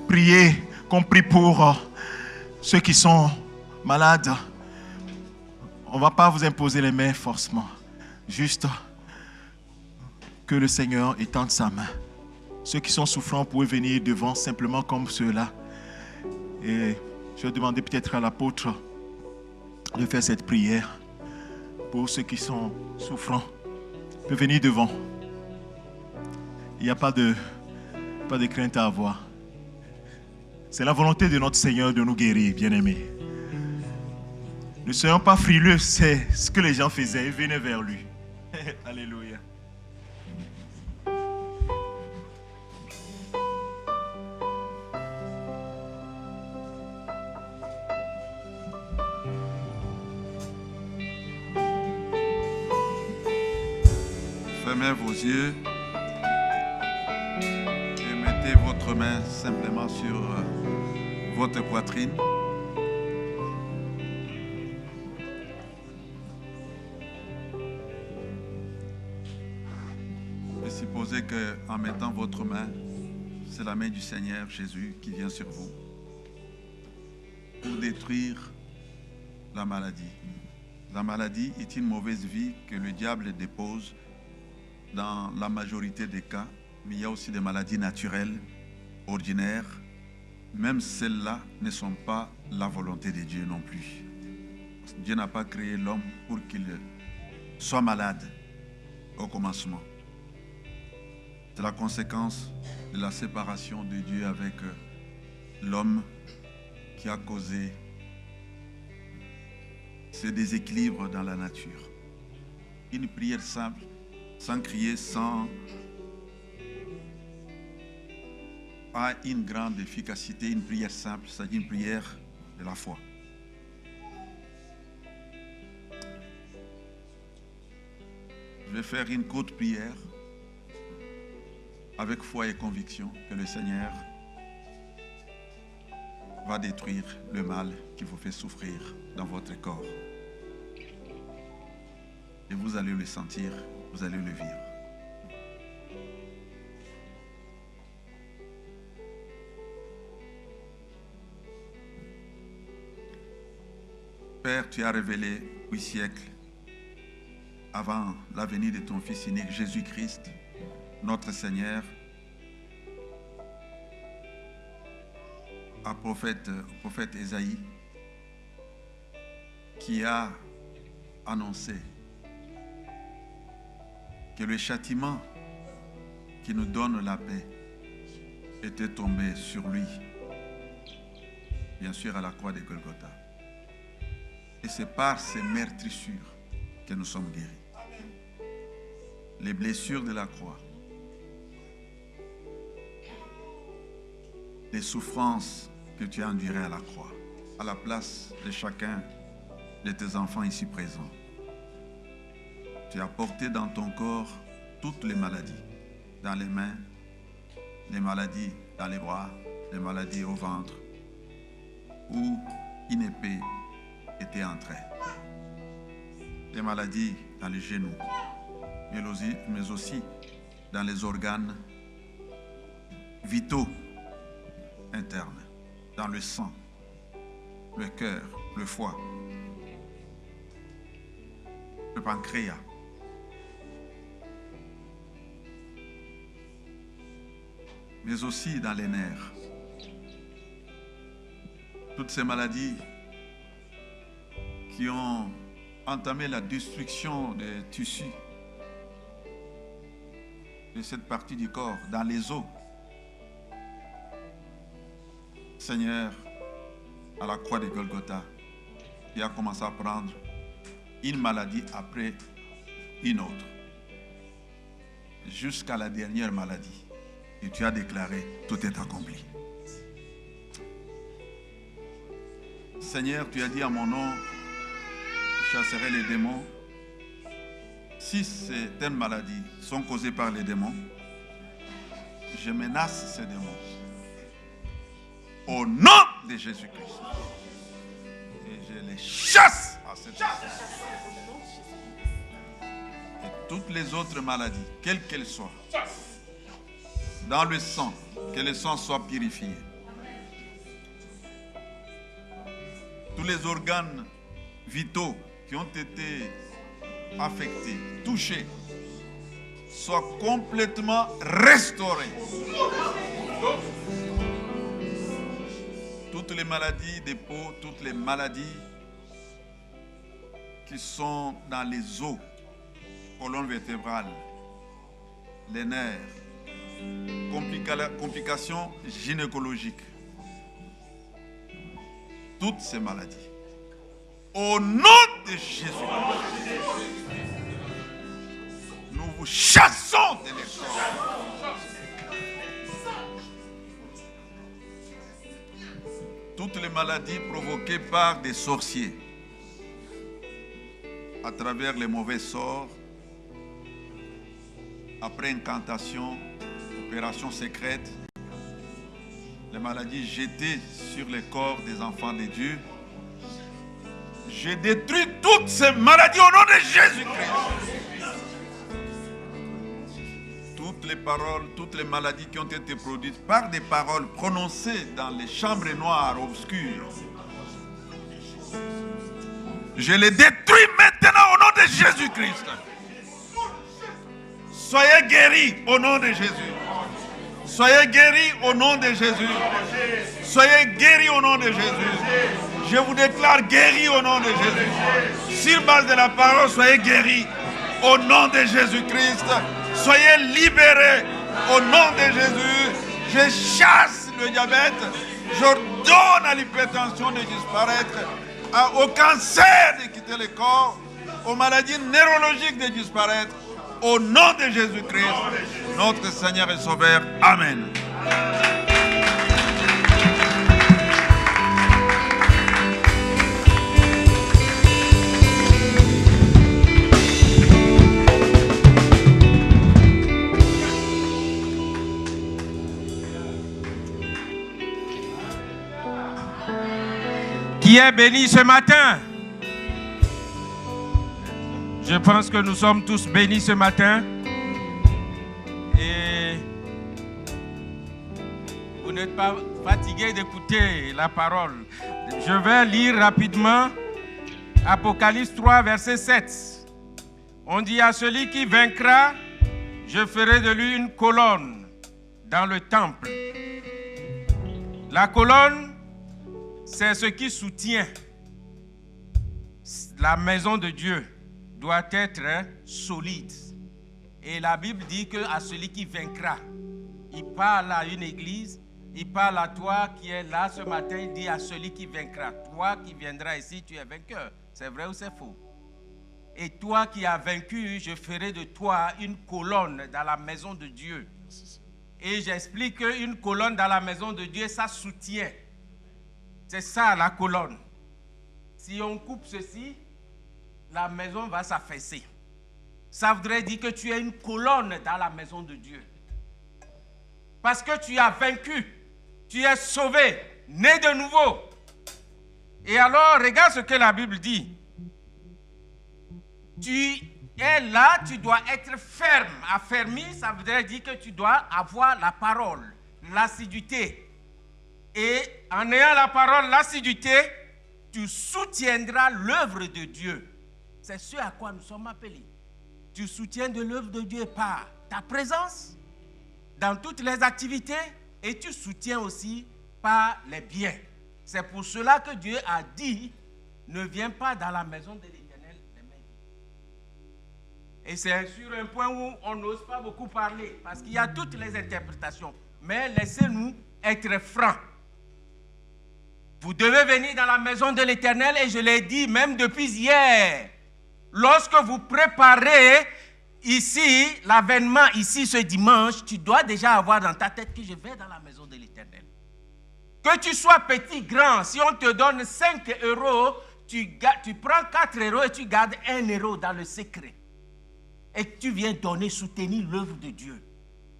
prier, qu'on prie pour ceux qui sont malades. On ne va pas vous imposer les mains forcément. Juste que le Seigneur étende sa main. Ceux qui sont souffrants pouvaient venir devant simplement comme ceux-là. Et je vais demander peut-être à l'apôtre de faire cette prière pour ceux qui sont souffrants. Ils peuvent venir devant. Il n'y a pas de crainte à avoir. C'est la volonté de notre Seigneur de nous guérir, bien-aimés. Ne soyons pas frileux, c'est ce que les gens faisaient. Ils venaient vers lui. Alléluia. Fermez vos yeux et mettez votre main simplement sur votre poitrine. Et supposez qu'en mettant votre main, c'est la main du Seigneur Jésus qui vient sur vous pour détruire la maladie. La maladie est une mauvaise vie que le diable dépose dans la majorité des cas, mais il y a aussi des maladies naturelles, ordinaires. Même celles-là ne sont pas la volonté de Dieu non plus. Dieu n'a pas créé l'homme pour qu'il soit malade au commencement. C'est la conséquence de la séparation de Dieu avec l'homme qui a causé ce déséquilibre dans la nature. Une prière simple, sans crier, a une grande efficacité. Une prière simple, c'est-à-dire une prière de la foi. Je vais faire une courte prière avec foi et conviction que le Seigneur va détruire le mal qui vous fait souffrir dans votre corps. Et vous allez le sentir, vous allez le vivre. Père, tu as révélé 8 siècles avant la venue de ton Fils unique, Jésus-Christ, notre Seigneur, au prophète Ésaïe, qui a annoncé que le châtiment qui nous donne la paix était tombé sur lui, bien sûr à la croix de Golgotha. Et c'est par ces meurtrissures que nous sommes guéris. Les blessures de la croix, les souffrances que tu as endurées à la croix, à la place de chacun de tes enfants ici présents. Tu as porté dans ton corps toutes les maladies, dans les mains, les maladies dans les bras, les maladies au ventre, où une épée était entrée, les maladies dans les genoux, mais aussi dans les organes vitaux internes, dans le sang, le cœur, le foie, le pancréas. Mais aussi dans les nerfs. Toutes ces maladies qui ont entamé la destruction des tissus de cette partie du corps, dans les os. Seigneur, à la croix de Golgotha, tu as commencé à prendre une maladie après une autre, jusqu'à la dernière maladie. Et tu as déclaré, tout est accompli. Seigneur, tu as dit à mon nom, je chasserai les démons. Si certaines maladies sont causées par les démons, je menace ces démons. Au nom de Jésus-Christ. Et je les chasse à cette heure. Et toutes les autres maladies, quelles qu'elles soient, dans le sang, que le sang soit purifié. Tous les organes vitaux qui ont été affectés, touchés, soient complètement restaurés. Toutes les maladies des peaux, toutes les maladies qui sont dans les os, colonne vertébrale, les nerfs, complications gynécologiques, toutes ces maladies, au nom de Jésus, nous vous chassons de l'espoir. Toutes les maladies provoquées par des sorciers, à travers les mauvais sorts, après incantation, opération secrète, les maladies jetées sur les corps des enfants de Dieu. Je détruis toutes ces maladies au nom de Jésus-Christ. Toutes les paroles, toutes les maladies qui ont été produites par des paroles prononcées dans les chambres noires, obscures, je les détruis maintenant au nom de Jésus-Christ. Soyez guéris au nom de Jésus. Soyez guéris au nom de Jésus. Soyez guéris au nom de Jésus. Je vous déclare guéris au nom de Jésus. Sur base de la parole, soyez guéris au nom de Jésus-Christ. Soyez libérés au nom de Jésus. Je chasse le diabète. J'ordonne à l'hypertension de disparaître, au cancer de quitter le corps, aux maladies neurologiques de disparaître. Au nom de Jésus-Christ, notre Seigneur et Sauveur. Amen. Qui est béni ce matin? Je pense que nous sommes tous bénis ce matin. Et vous n'êtes pas fatigués d'écouter la parole. Je vais lire rapidement Apocalypse 3, verset 7. On dit à celui qui vaincra, je ferai de lui une colonne dans le temple. La colonne, c'est ce qui soutient. La maison de Dieu doit être solide. Et la Bible dit qu'à celui qui vaincra, il parle à une église, il parle à toi qui es là ce matin, il dit à celui qui vaincra. Toi qui viendras ici, tu es vainqueur. C'est vrai ou c'est faux? Et toi qui as vaincu, je ferai de toi une colonne dans la maison de Dieu. Et j'explique qu'une colonne dans la maison de Dieu, ça soutient. C'est ça la colonne. Si on coupe ceci, la maison va s'affaisser. Ça voudrait dire que tu es une colonne dans la maison de Dieu. Parce que tu as vaincu, tu es sauvé, né de nouveau. Et alors, regarde ce que la Bible dit. Tu es là, tu dois être ferme. Affermi, ça voudrait dire que tu dois avoir la parole, l'assiduité. Et en ayant la parole, l'assiduité, tu soutiendras l'œuvre de Dieu. C'est ce à quoi nous sommes appelés. Tu soutiens de l'œuvre de Dieu par ta présence dans toutes les activités et tu soutiens aussi par les biens. C'est pour cela que Dieu a dit, ne viens pas dans la maison de l'Éternel les mains vides. Et c'est sur un point où on n'ose pas beaucoup parler parce qu'il y a toutes les interprétations. Mais laissez-nous être francs. Vous devez venir dans la maison de l'Éternel et je l'ai dit même depuis hier. Lorsque vous préparez ici, l'avènement ici ce dimanche, tu dois déjà avoir dans ta tête que je vais dans la maison de l'Éternel. Que tu sois petit, grand, si on te donne 5 €, tu prends 4 € et tu gardes 1 € dans le secret. Et tu viens donner, soutenir l'œuvre de Dieu.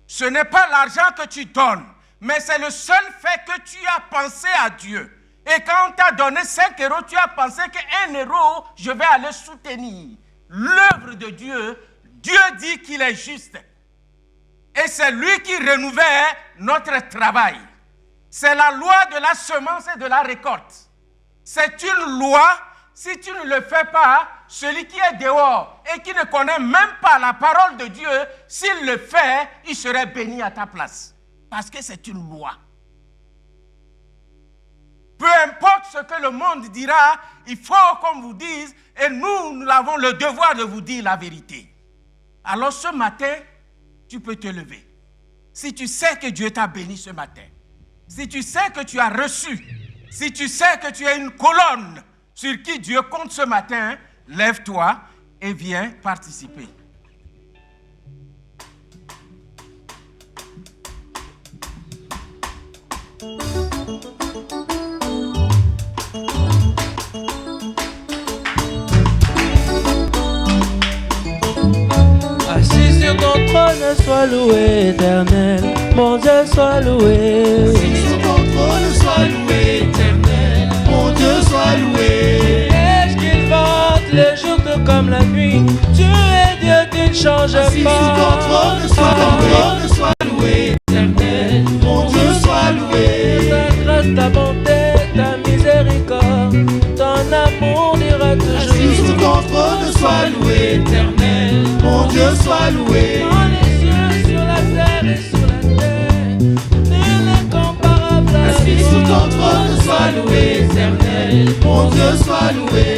Ce n'est pas l'argent que tu donnes, mais c'est le seul fait que tu as pensé à Dieu. Et quand on t'a donné 5 €, tu as pensé que 1 €, je vais aller soutenir l'œuvre de Dieu. Dieu dit qu'il est juste. Et c'est lui qui renouvelle notre travail. C'est la loi de la semence et de la récolte. C'est une loi, si tu ne le fais pas, celui qui est dehors et qui ne connaît même pas la parole de Dieu, s'il le fait, il serait béni à ta place. Parce que c'est une loi. Peu importe ce que le monde dira, il faut qu'on vous dise, et nous avons le devoir de vous dire la vérité. Alors ce matin, tu peux te lever. Si tu sais que Dieu t'a béni ce matin, si tu sais que tu as reçu, si tu sais que tu es une colonne sur qui Dieu compte ce matin, lève-toi et viens participer. Assis sur ton trône, sois loué, éternel. Mon Dieu, sois loué. Assis sur ton trône, sois loué, éternel. Mon Dieu, sois loué. Est-ce qu'il vente le jour tout comme la nuit? Tu es Dieu, tu ne changes pas. Assis sur ton trône, sois loué, éternel. Mon Dieu, sois loué. Ta grâce, ta bonté, ta miséricorde, ton amour dira toujours. Assis sur ton trône, sois loué, éternel. Mon Dieu, sois loué. Dans les cieux, sur la terre et sur la terre, nul n'est comparable à Assis sur ton trône, sois loué, éternel. Mon Dieu, sois loué.